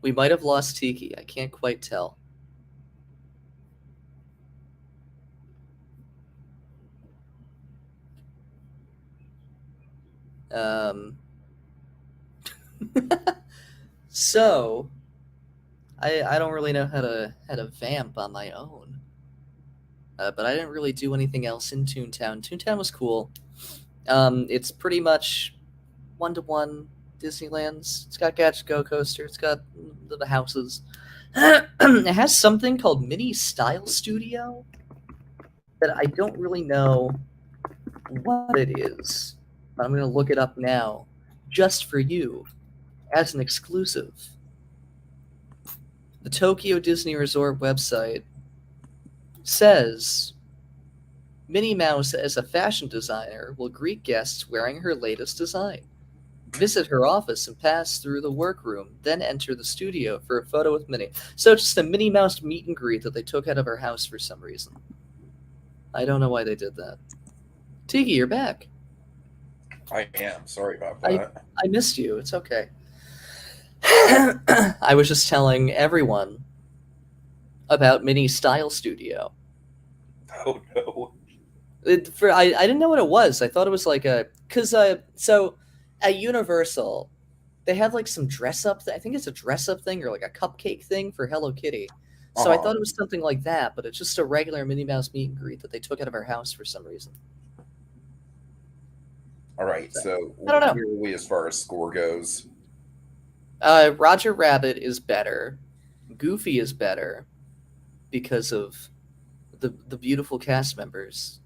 We might have lost Tiki. I can't quite tell. Um, so I don't really know how to vamp on my own. But I didn't really do anything else in Toontown. Toontown was cool. It's pretty much 1-to-1 Disneyland's. It's got Gadget Go Coaster. It's got the houses. It has something called Mini Style Studio that I don't really know what it is. I'm going to look it up now just for you as an exclusive. The Tokyo Disney Resort website says Minnie Mouse, as a fashion designer, will greet guests wearing her latest design. Visit her office and pass through the workroom, then enter the studio for a photo with Minnie. So it's just a Minnie Mouse meet and greet that they took out of her house for some reason. I don't know why they did that. Tiki, you're back. I am. Sorry about that. I missed you. It's okay. I was just telling everyone about Mini Style Studio. Oh no. I didn't know what it was. I thought it was like so at Universal they have like some dress up. I think it's a dress up thing or like a cupcake thing for Hello Kitty. So I thought it was something like that, but it's just a regular Minnie Mouse meet and greet that they took out of her house for some reason. All right, so I don't know. where are we as far as score goes? Roger Rabbit is better. Goofy is better because of the beautiful cast members.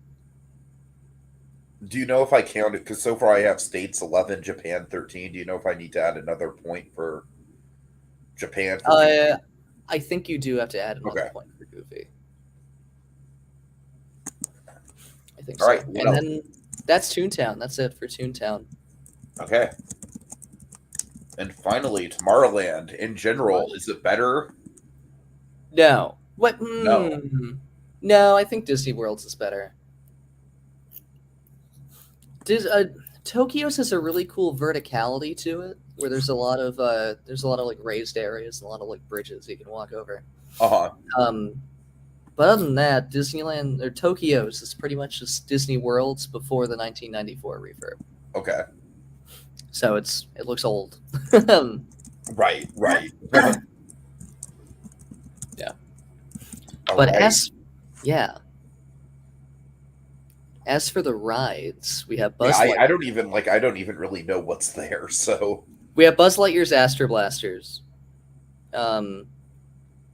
Do you know if I counted? Because so far I have states 11, Japan 13. Do you know if I need to add another point for Japan? I think you do have to add another point for Goofy. I think so. All right, and then that's Toontown. That's it for Toontown. Okay. And finally, Tomorrowland. In general, is it better? No. What? No. No, I think Disney World's is better. Tokyo's has a really cool verticality to it, where there's a lot of like raised areas and a lot of like bridges you can walk over. But other than that, Disneyland or Tokyo's is pretty much just Disney World's before the 1994 refurb. Okay. So it looks old. Right. Yeah. But as for the rides, we have Buzz Lightyear. I don't even really know what's there. So we have Buzz Lightyear's Astro Blasters,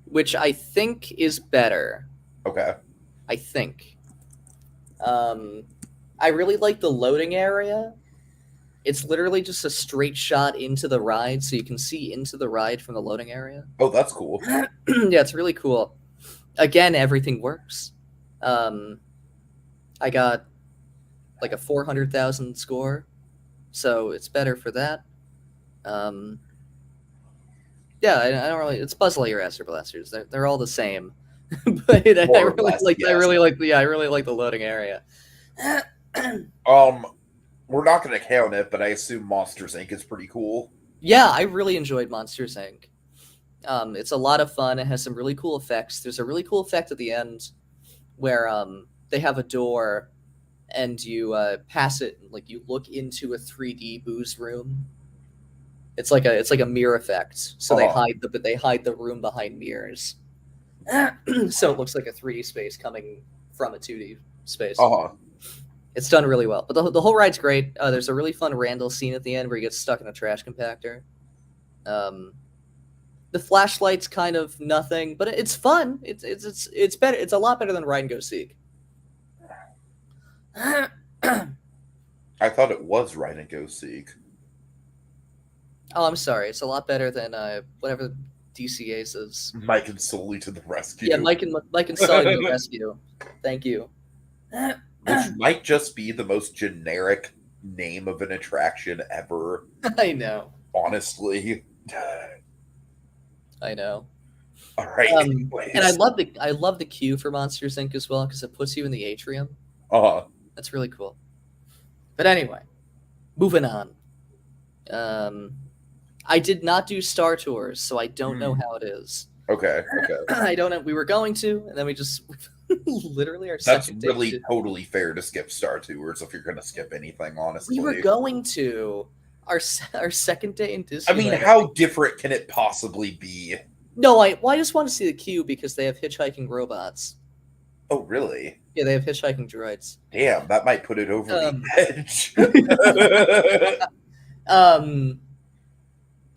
which I think is better. Okay. I think. I really like the loading area. It's literally just a straight shot into the ride, so you can see into the ride from the loading area. Oh, that's cool. Yeah, it's really cool. Again, everything works. I got like a 400,000 score, so it's better for that. Yeah, I don't really. It's Buzz Lightyear Astro Blasters. They're all the same, but I really like the loading area. We're not going to count it, but I assume Monsters Inc. is pretty cool. Yeah, I really enjoyed Monsters Inc. It's a lot of fun. It has some really cool effects. There's a really cool effect at the end where they have a door and you pass it, like you look into a 3D booze room. It's like a mirror effect. So they hide the room behind mirrors. So it looks like a 3D space coming from a 2D space. It's done really well. But the whole ride's great. There's a really fun Randall scene at the end where he gets stuck in a trash compactor. The flashlight's kind of nothing, but it's fun. It's better. It's a lot better than Ride and Go Seek. I thought it was Ride and Go Seek. Oh, I'm sorry. It's a lot better than whatever DC Aces. Mike and Sully to the rescue. Yeah, Mike and Sully to the rescue. Thank you. Which might just be the most generic name of an attraction ever. I know. Honestly. I know. All right. And I love the queue for Monsters Inc. as well because it puts you in the atrium. That's really cool. But anyway, moving on. I did not do Star Tours, so I don't know how it is. Okay. I don't know. We were going to, and then we just literally our That's second really day. totally fair to skip Star Tours if you're going to skip anything, honestly. We were going to our second day in Disneyland. I mean, how different can it possibly be? No, I just want to see the queue because they have hitchhiking robots. Oh, really? Yeah, they have hitchhiking droids. Damn, that might put it over the edge.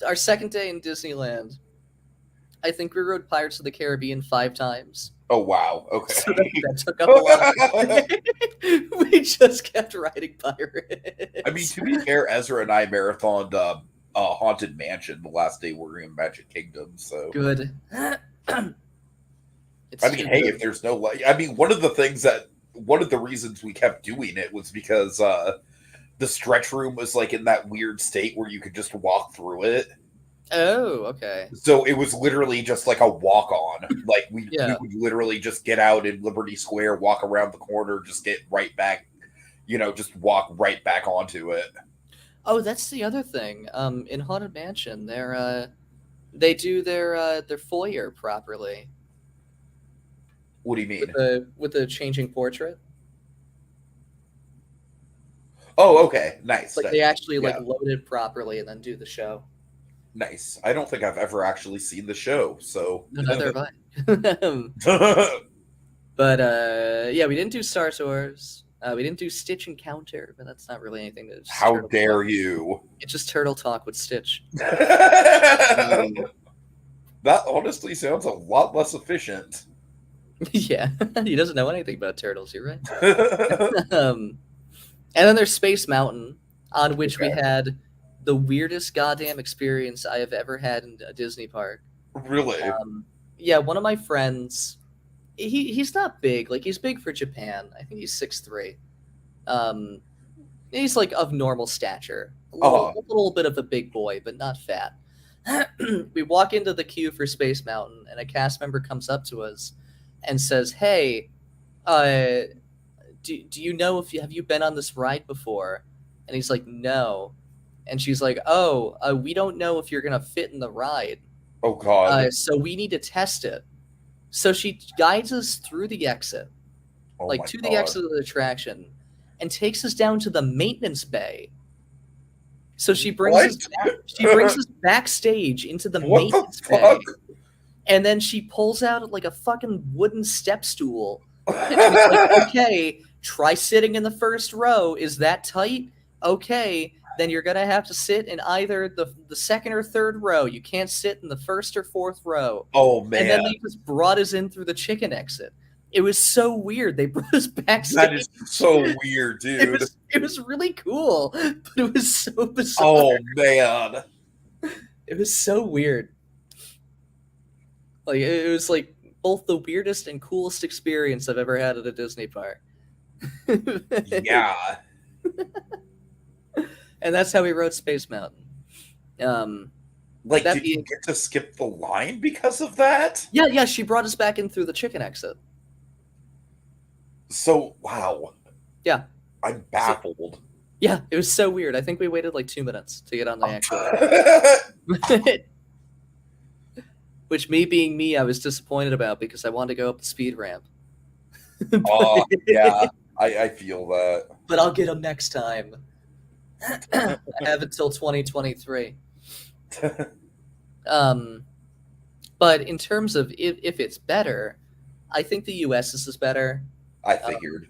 Our second day in Disneyland, I think we rode Pirates of the Caribbean 5 times. Oh, wow. Okay. So that took up a lot. We just kept riding Pirates. I mean, to be fair, Ezra and I marathoned Haunted Mansion the last day we were in Magic Kingdom. So good. Hey, if there's no light, I mean, one of the reasons we kept doing it was because the stretch room was like in that weird state where you could just walk through it. Oh, okay. So it was literally just like a walk on. Like we would literally just get out in Liberty Square, walk around the corner, just get right back, just walk right back onto it. Oh, that's the other thing. In Haunted Mansion, they do their foyer properly. What do you mean? With the changing portrait? Oh, okay. Nice. Like they actually load it properly and then do the show. Nice. I don't think I've ever actually seen the show, so no, neither have I. But we didn't do Star Tours. We didn't do Stitch Encounter, but that's not really anything to. How dare you? It's just Turtle Talk with Stitch. That honestly sounds a lot less efficient. Yeah, he doesn't know anything about turtles. You're right. And then there's Space Mountain, on which we had the weirdest goddamn experience I have ever had in a Disney park. Really? Yeah, one of my friends, he's not big. Like, he's big for Japan. I think he's 6'3". He's, like, of normal stature. A little bit of a big boy, but not fat. We walk into the queue for Space Mountain, and a cast member comes up to us and says, "Hey, do you know have you been on this ride before?" And he's like, "No." And she's like, "Oh, we don't know if you're gonna fit in the ride. Oh God! So we need to test it." So she guides us through the exit, the exit of the attraction, and takes us down to the maintenance bay. So she brings us backstage into the maintenance bay, and then she pulls out like a fucking wooden step stool. And she's like, "Okay, try sitting in the first row. Is that tight? Okay, then you're gonna have to sit in either the second or third row. You can't sit in the first or fourth row." Oh man! And then they just brought us in through the chicken exit. It was so weird. They brought us backstage. That is so weird, dude. It was really cool, but it was so bizarre. Oh man! It was so weird. Like it was like both the weirdest and coolest experience I've ever had at a Disney park. Yeah. And that's how we rode Space Mountain. Did you get to skip the line because of that? Yeah, she brought us back in through the chicken exit. So, wow. Yeah. I'm baffled. Yeah, it was so weird. I think we waited like 2 minutes to get on the actual Which, me being me, I was disappointed about because I wanted to go up the speed ramp. Yeah, I feel that. But I'll get them next time. I have until 2023. But in terms of if it's better, I think the US is better. I figured.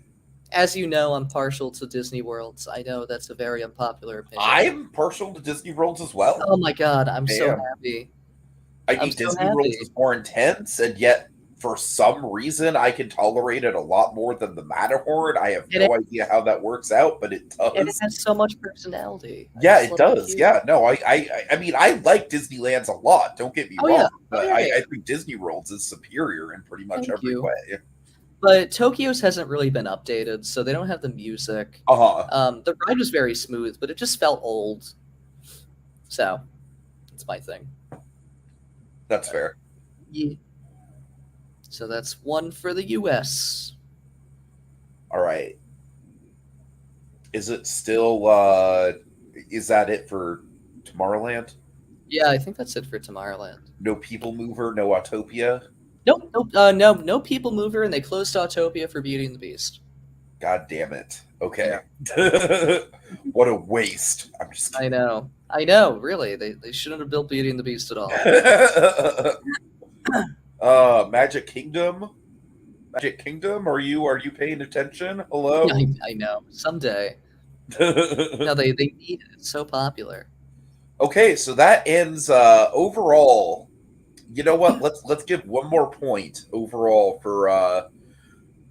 As you know, I'm partial to Disney Worlds. I know that's a very unpopular opinion. I'm partial to Disney Worlds as well. Oh my god, I'm so happy. I think Disney Worlds is more intense, and yet for some reason, I can tolerate it a lot more than the Matterhorn. I have It no idea how that works out, but it And it does. has so much personality. I Yeah, just it love the does. cute. Yeah, no, I mean, I like Disneyland's a lot. Don't get me Oh wrong, yeah. but Oh, yeah. I think Disney World's is superior in pretty much Thank every you. way. But Tokyo's hasn't really been updated, so they don't have the music. Uh-huh. The ride was very smooth, but it just felt old. So, that's my thing. That's fair. Yeah. So that's one for the U.S. All right. Is it still is that it for Tomorrowland? Yeah, I think that's it for Tomorrowland. No People Mover, no Autopia? Nope, no People Mover, and they closed Autopia for Beauty and the Beast. God damn it. Okay. What a waste. I'm just kidding. I know, really. They shouldn't have built Beauty and the Beast at all. Magic Kingdom? Magic Kingdom? Are you paying attention? Hello? I know. Someday. No, they need it. It's so popular. Okay, so that ends overall. You know what? Let's give one more point overall for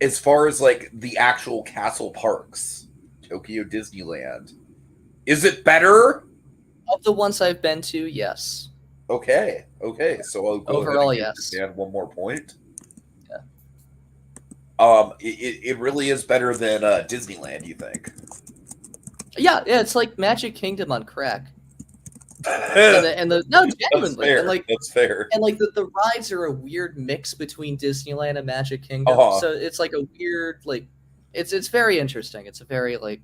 as far as like the actual castle parks. Tokyo Disneyland. Is it better? Of the ones I've been to, yes. Okay. So I'll go Overall, ahead and yes. add one more point. Yeah. It really is better than Disneyland, you think? Yeah, it's like Magic Kingdom on crack. No, genuinely. That's fair. And like the rides are a weird mix between Disneyland and Magic Kingdom. So it's like a weird it's very interesting. It's a very like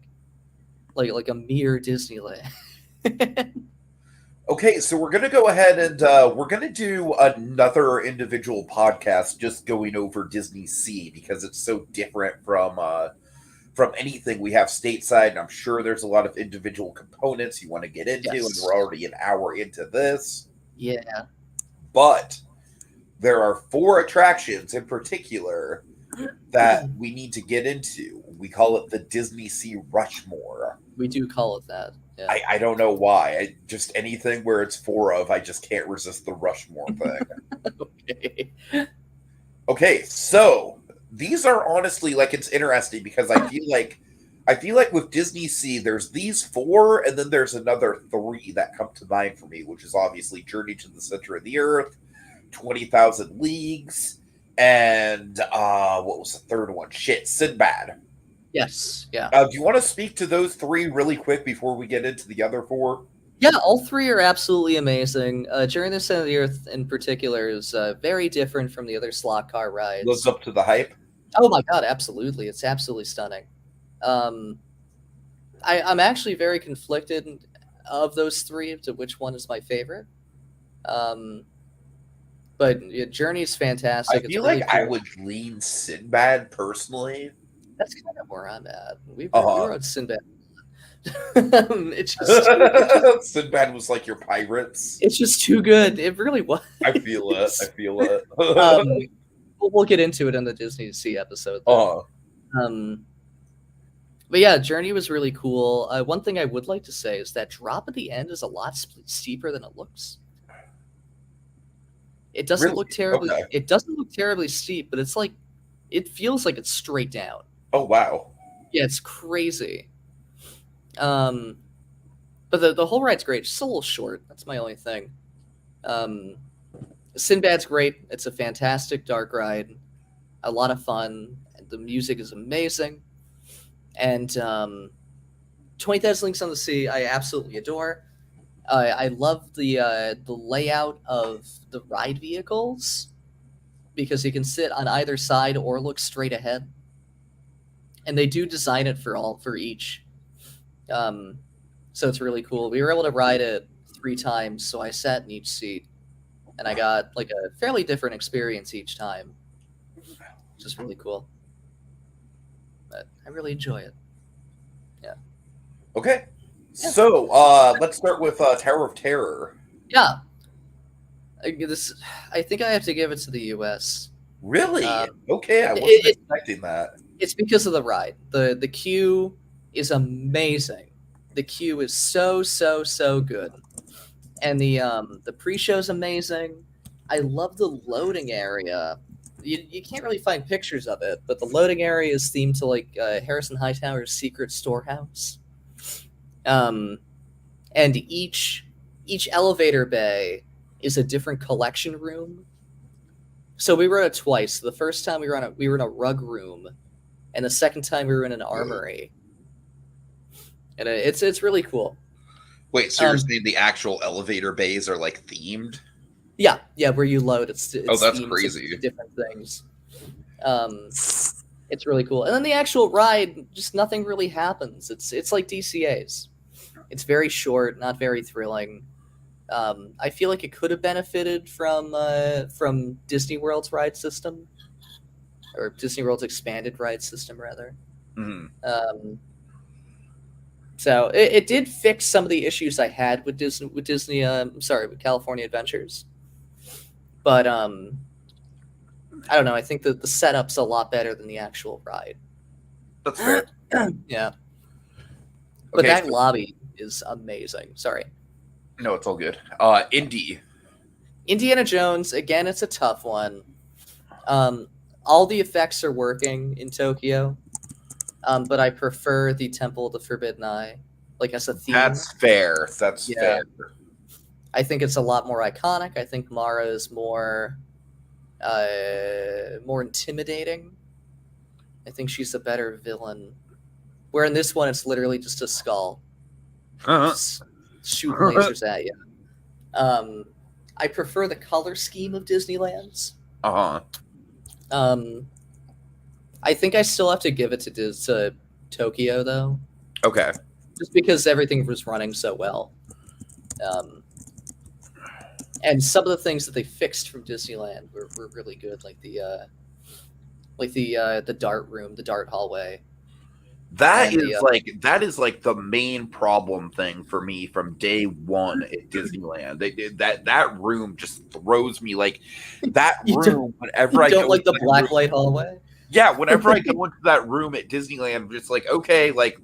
a mere Disneyland. Okay, so we're going to go ahead and we're going to do another individual podcast just going over Disney Sea because it's so different from anything we have stateside, and I'm sure there's a lot of individual components you want to get into, and we're already an hour into this. Yeah. But there are 4 attractions in particular that we need to get into. We call it the Disney Sea Rushmore. We do call it that. Yeah. I don't know why. Just anything where it's 4 of, I just can't resist the Rushmore thing. Okay, so these are honestly like it's interesting because I feel like with Disney Sea, there's these 4, and then there's another 3 that come to mind for me, which is obviously Journey to the Center of the Earth, 20,000 Leagues, and what was the third one? Sinbad. Yes, yeah. Do you want to speak to those 3 really quick before we get into the other 4? Yeah, all 3 are absolutely amazing. Journey to the Center of the Earth in particular is very different from the other slot car rides. Lives up to the hype? Oh my god, absolutely. It's absolutely stunning. I'm actually very conflicted of those 3 to which one is my favorite. But Journey's fantastic. I feel like I would lean Sinbad personally. That's kind of where I'm at. We rode Sinbad. It's just Sinbad was like your pirates. It's just too good. It really was. I feel it. We'll get into it in the Disney Sea episode. But yeah, Journey was really cool. One thing I would like to say is that drop at the end is a lot steeper than it looks. It doesn't look terribly. Okay. It doesn't look terribly steep, but it's like it feels like it's straight down. Oh wow! Yeah, it's crazy. But the whole ride's great. Just a little short. That's my only thing. Sinbad's great. It's a fantastic dark ride. A lot of fun. The music is amazing. And 20,000 Leagues on the Sea, I absolutely adore. I love the layout of the ride vehicles because you can sit on either side or look straight ahead. And they do design it for each. So it's really cool. We were able to ride it 3 times, so I sat in each seat, and I got like a fairly different experience each time, which is really cool. But I really enjoy it. Yeah. Okay. Yeah. So let's start with Tower of Terror. Yeah. I think I have to give it to the U.S. Really? Okay, I wasn't expecting that. It's because of the ride. The queue is amazing. The queue is so good, and the pre-show's amazing. I love the loading area you can't really find pictures of it, but the loading area is themed to like Harrison Hightower's secret storehouse. And each elevator bay is a different collection room. So we rode it twice. The first time we were in a rug room, and the second time we were in an armory. And it's really cool. Wait, so you're saying the actual elevator bays are like themed? Yeah, where you load, it's that's crazy. Different things. It's really cool. And then the actual ride, just nothing really happens. It's like DCA's. It's very short, not very thrilling. I feel like it could have benefited from Disney World's ride system, or Disney World's expanded ride system, rather. Mm-hmm. So it did fix some of the issues I had with Disney. With California Adventures. But I don't know. I think that the setup's a lot better than the actual ride. That's fair. Yeah. But that lobby is amazing. Sorry. No, it's all good. Indy. Indiana Jones, again, it's a tough one. All the effects are working in Tokyo, but I prefer the Temple of the Forbidden Eye, like as a theme. That's fair. That's fair. I think it's a lot more iconic. I think Mara is more intimidating. I think she's a better villain. Where in this one, it's literally just a skull. Just shooting lasers at you. I prefer the color scheme of Disneyland's. I think I still have to give it to Tokyo, though. Okay. Just because everything was running so well. And some of the things that they fixed from Disneyland were really good, like the dart room, the dart hallway. That is like the main problem thing for me from day one at Disneyland. That room just throws me like that room. Whenever I don't like the black light hallway. Yeah, whenever I go into that room at Disneyland, I'm just like, okay, like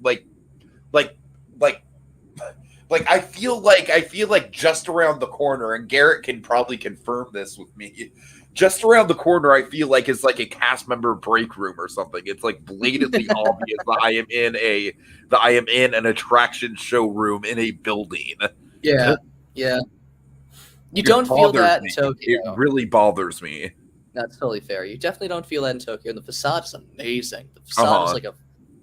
I feel like just around the corner, and Garrett can probably confirm this with me. Just around the corner, I feel like it's like a cast member break room or something. It's like blatantly obvious that I am in an attraction showroom in a building. Yeah. You don't feel that in Tokyo. It really bothers me. That's totally fair. You definitely don't feel that in Tokyo. And the facade is amazing. The facade is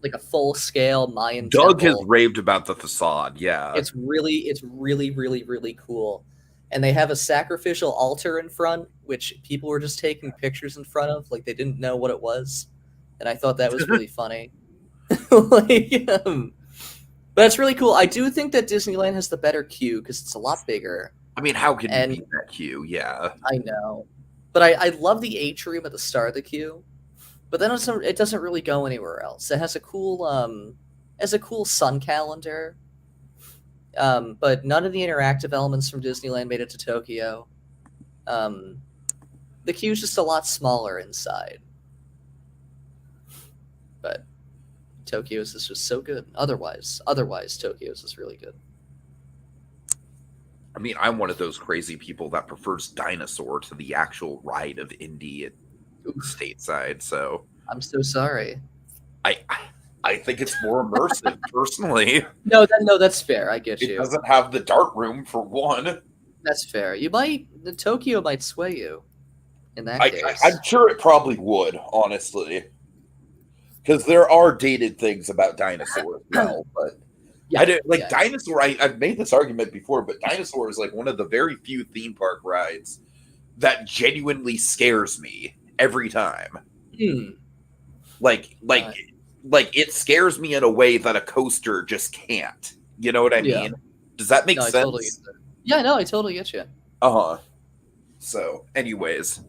like a full scale Mayan Doug temple. has raved about the facade. Yeah, it's really cool. And they have a sacrificial altar in front, which people were just taking pictures in front of, like they didn't know what it was. And I thought that was really funny. But it's really cool. I do think that Disneyland has the better queue because it's a lot bigger. I mean, how can you beat that queue? Yeah, I know. But I love the atrium at the start of the queue. But then it doesn't really go anywhere else. It has a cool sun calendar. But none of the interactive elements from Disneyland made it to Tokyo. The queue's just a lot smaller inside. But Tokyo's is just so good. Otherwise, Tokyo's is really good. I mean, I'm one of those crazy people that prefers Dinosaur to the actual ride of Indy at stateside. So I'm so sorry. I think it's more immersive, personally. No, that's fair. I get you. It doesn't have the dart room, for one. That's fair. The Tokyo might sway you in that case. I'm sure it probably would, honestly. Because there are dated things about Dinosaur as well, but Dinosaur, I've made this argument before, but Dinosaur is like one of the very few theme park rides that genuinely scares me every time. Like it scares me in a way that a coaster just can't. You know what I mean? Does that make sense? I totally get you. So, anyways.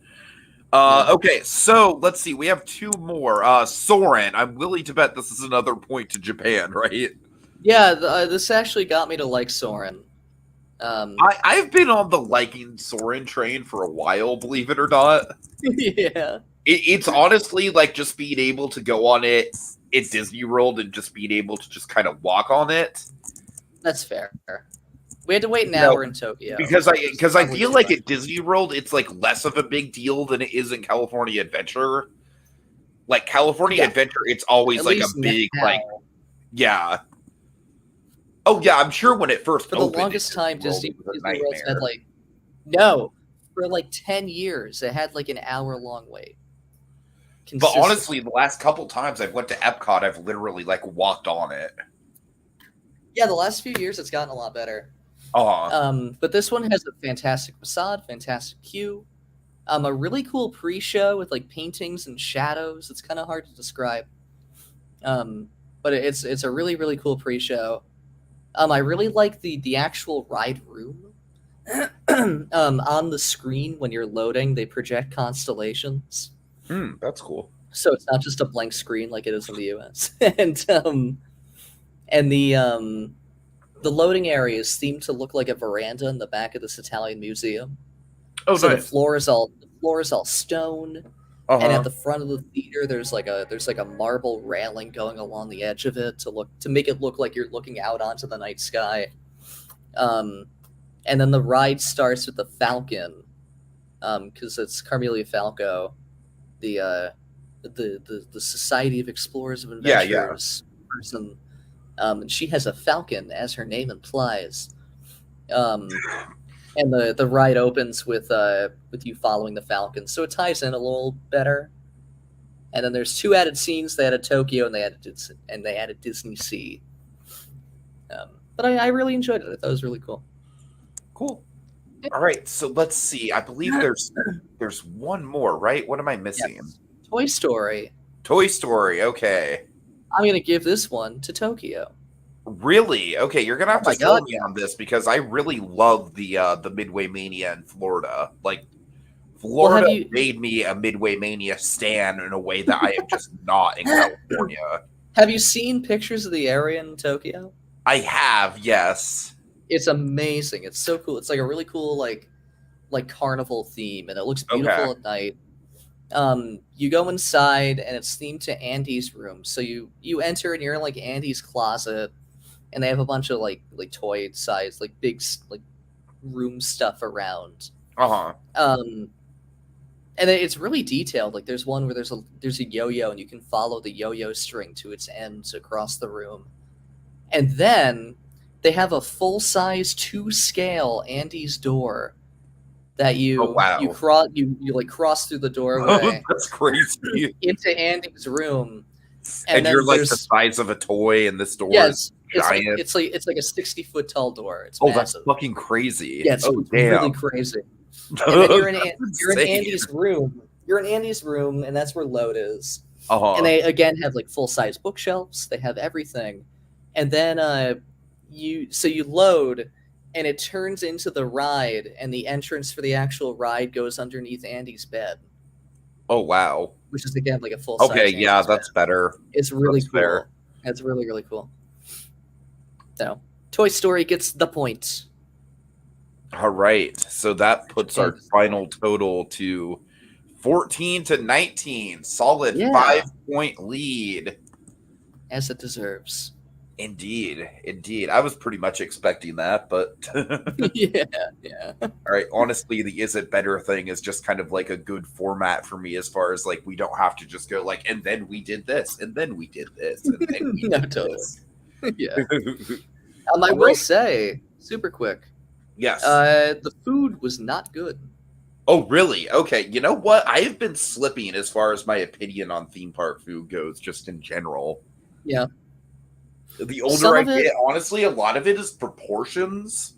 Okay, so let's see. We have two more. Soren, I'm willing to bet this is another point to Japan, right? Yeah, this actually got me to like Soren. I've been on the liking Soren train for a while, believe it or not. Yeah. It's honestly like just being able to go on it at Disney World and just being able to just kind of walk on it. That's fair. We had to wait an You know, hour in Tokyo. because I Probably feel too like much. at Disney World it's like less of a big deal than it is in California Adventure. Like California Yeah. Adventure, it's always At like a least big now. yeah. Oh yeah, I'm sure when it first For the opened, longest time, it was Disney a World had nightmare. no, for 10 years, it had an hour-long wait. But honestly, Consistently. the last couple times I've went to Epcot, I've literally walked on it. Yeah, the last few years, it's gotten a lot better. Uh-huh. But this one has a fantastic facade, fantastic queue, a really cool pre-show with paintings and shadows. It's kind of hard to describe, but it's a really really cool pre-show. I really like the actual ride room. On the screen when you're loading, they project constellations, That's cool. so it's not just a blank screen like it is in the U.S. and the loading area is themed to look like a veranda in the back of this Italian museum. Oh, So nice. the floor is all stone, and at the front of the theater there's a marble railing going along the edge of it to make it look like you're looking out onto the night sky. And then the ride starts with the Falcon, because it's Carmelia Falco, the Society of Explorers of Yeah, Adventurers person, and she has a falcon, as her name implies. And the ride opens with you following the falcon, so it ties in a little better. And then there's 2 added scenes. They added Tokyo and they added Disney Sea. But I really enjoyed it. I thought it was really cool. Cool. All right, so let's see. I believe there's one more, right? What am I missing? Yes. Toy Story. Toy Story. Okay. I'm gonna give this one to Tokyo. Really? Okay, you're gonna have to my sell God, me on this because I really love the Midway Mania in Florida. Florida made me a Midway Mania stan in a way that I am just not in California. Have you seen pictures of the area in Tokyo? I have, yes. It's amazing. It's so cool. It's a really cool carnival theme, and it looks beautiful at night. You go inside and it's themed to Andy's room. So you enter and you're in Andy's closet, and they have a bunch of toy size big room stuff around. And it's really detailed. There's one where there's a yo-yo, and you can follow the yo-yo string to its ends across the room. And then they have a full-size 2-scale Andy's door that you cross through the doorway. That's crazy. Into Andy's room. And you're the size of a toy, and this door is giant. It's like a 60-foot tall door. It's massive. Massive. That's fucking crazy. Yeah, it's really crazy. And then you're in Andy's room. You're in Andy's room, and that's where Load is. And they again have full-size bookshelves. They have everything. And then you load, and it turns into the ride, and the entrance for the actual ride goes underneath Andy's bed. Oh wow! Which is again a full-size. Okay, yeah, that's better. It's really cool. Fair. It's really really cool. So, Toy Story gets the point. All right, so that puts our final total to 14-19. Solid 5-point lead, as it deserves. Indeed. I was pretty much expecting that, but yeah. All right, honestly, the "is it better" thing is just kind of a good format for me, as far as we don't have to just go and then we did this, and then we did this, and then we did this. Yeah. I will say, super quick. Yes. The food was not good. Oh, really? Okay. You know what? I have been slipping as far as my opinion on theme park food goes, just in general. Yeah. The older I get, honestly, a lot of it is proportions.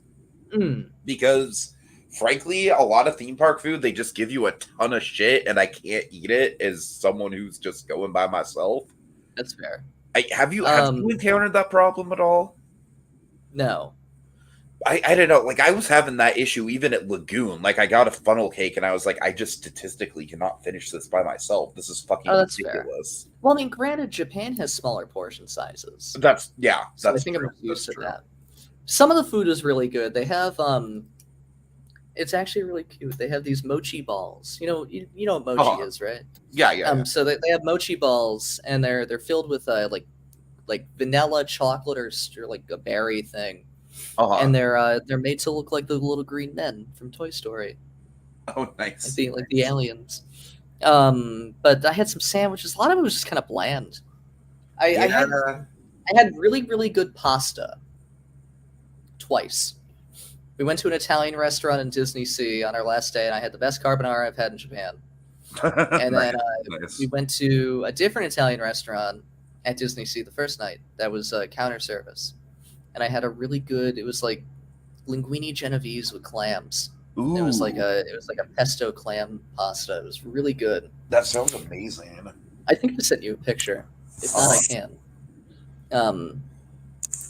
Because, frankly, a lot of theme park food, they just give you a ton of shit, and I can't eat it as someone who's just going by myself. That's fair. Have you encountered that problem at all? No. I don't know. I was having that issue even at Lagoon. I got a funnel cake, and I was I just statistically cannot finish this by myself. This is fucking ridiculous. Fair. Well, I mean, granted, Japan has smaller portion sizes. So I think I'm used to that. Some of the food is really good. They have it's actually really cute. They have these mochi balls. You know what mochi is, right? Yeah. So they have mochi balls, and they're filled with vanilla chocolate or a berry thing. and they're made to look like the little green men from Toy Story, Oh, nice. like the aliens. But I had some sandwiches. A lot of it was just kind of bland. I had really, really good pasta twice. We went to an Italian restaurant in Disney Sea on our last day, and I had the best carbonara I've had in Japan. And then we went to a different Italian restaurant at Disney Sea the first night. That was counter service, and I had a really good. It was like linguine genovese with clams. Ooh, It was like a pesto clam pasta. It was really good. that sounds amazing. I think I sent you a picture. If not, I can. It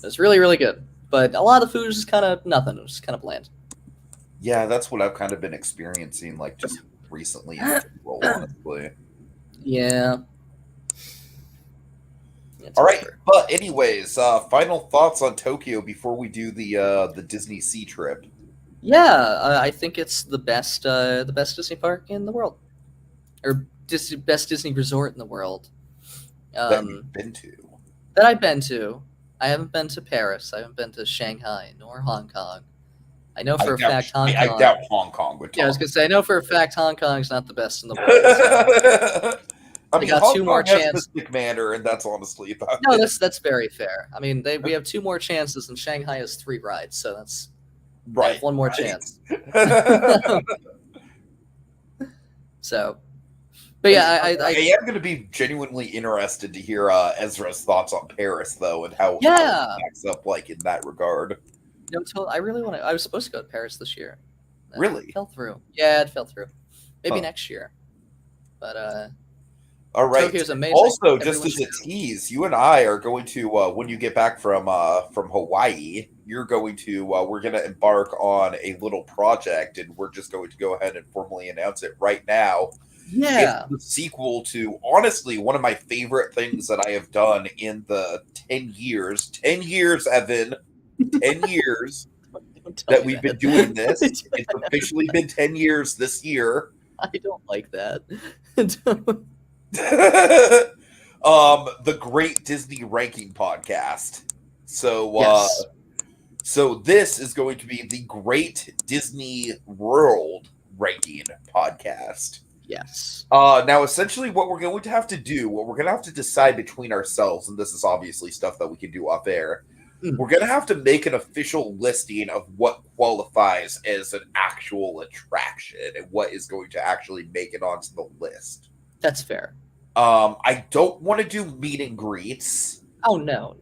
was really, really good. But a lot of the food was just kind of nothing. It was just kind of bland. Yeah, that's what I've kind of been experiencing, like just recently in general, honestly. Yeah. All right, but anyways, final thoughts on Tokyo before we do the Disney Sea trip. Yeah, I think it's the best Disney park in the world, or best Disney resort in the world. That you've been to. That I've been to. I haven't been to Paris. I haven't been to Shanghai nor Hong Kong. I know for a fact Hong Kong. I doubt Hong Kong would. Yeah, I was gonna say I know for a fact Hong Kong's not the best in the world. So. I mean, Hong Kong has Mystic Manor, and that's honestly about No, it. that's very fair. I mean, we have 2 more chances, and Shanghai has 3 rides, so that's right. 1 more chance. So, but yeah, I am going to be genuinely interested to hear Ezra's thoughts on Paris, though, and how it stacks up like in that regard. I really want to. I was supposed to go to Paris this year. Really? It fell through. Yeah, it fell through. Maybe next year. But all right. Tokyo's amazing. Also, just as a tease, you and I are going to when you get back from Hawaii, you're going to we're going to embark on a little project, and we're just going to go ahead and formally announce it right now. Yeah, it's the sequel to honestly one of my favorite things that I have done in the 10 years. 10 years, Evan. 10 years that we've been doing this. It's officially been 10 years this year. I don't like that. The Great Disney Ranking Podcast. So, yes. So this is going to be the Great Disney World Ranking Podcast. Yes. Now, essentially, what we're going to have to do, what we're going to have to decide between ourselves, and this is obviously stuff that we can do off air. We're going to have to make an official listing of what qualifies as an actual attraction and what is going to actually make it onto the list. That's fair. I don't want to do meet and greets. Oh, no.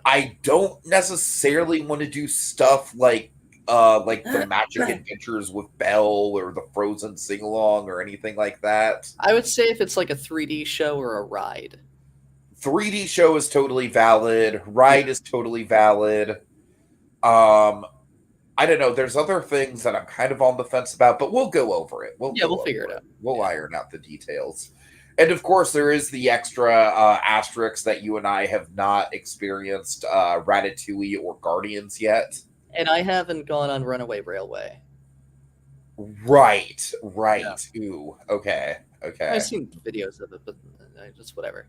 I don't necessarily want to do stuff like the Magic Adventures with Belle or the Frozen sing-along or anything like that. I would say if it's like a 3D show or a ride. 3D show is totally valid. Ride is totally valid. I don't know. There's other things that I'm kind of on the fence about, but we'll go over it. We'll figure it out. We'll iron out the details. And of course, there is the extra asterisk that you and I have not experienced Ratatouille or Guardians yet. And I haven't gone on Runaway Railway. Right. Yeah. Ooh, okay. I've seen videos of it, but just whatever.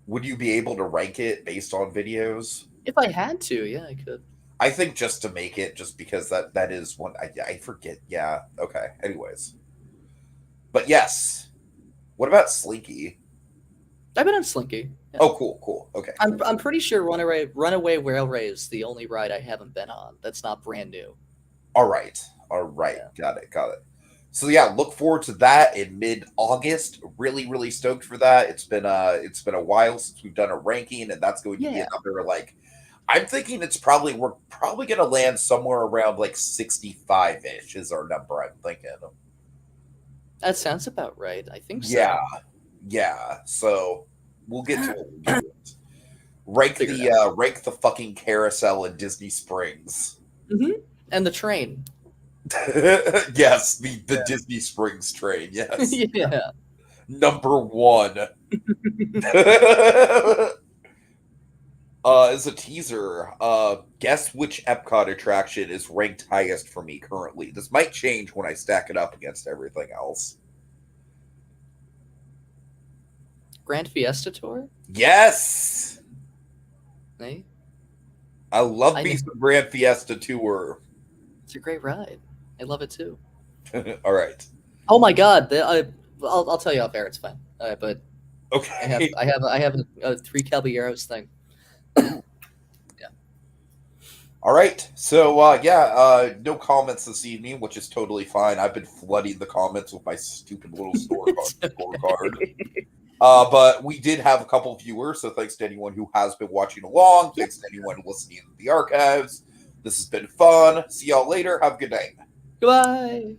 Would you be able to rank it based on videos? If I had to, yeah, I could. I think just to make it, just because that is one I forget. Yeah. Okay. Anyways, but yes. What about Slinky? I've been on Slinky. Yeah. Oh, cool. Okay. I'm pretty sure Runaway Railway is the only ride I haven't been on. That's not brand new. All right. Yeah. Got it. So yeah, look forward to that in mid-August. Really, really stoked for that. It's been a while since we've done a ranking, and that's going to be another I'm thinking we're probably going to land somewhere around 65-ish is our number. I'm thinking. That sounds about right. I think so. Yeah. So we'll get to it. Rank the fucking carousel in Disney Springs. Mm-hmm. And the train. Yes, the Disney Springs train. Yes. Yeah. Number 1. As a teaser, guess which Epcot attraction is ranked highest for me currently. This might change when I stack it up against everything else. Grand Fiesta Tour? Yes! Hey? I love I me know. some Grand Fiesta Tour. It's a great ride. I love it too. All right. Oh my god! I'll tell you off air. It's fine. But Okay. I have a three caballeros thing. Yeah. All right. So, no comments this evening, which is totally fine. I've been flooding the comments with my stupid little scorecard. But we did have a couple viewers, so thanks to anyone who has been watching along. Thanks to anyone listening to the archives. This has been fun. See y'all later. Have a good night. Goodbye.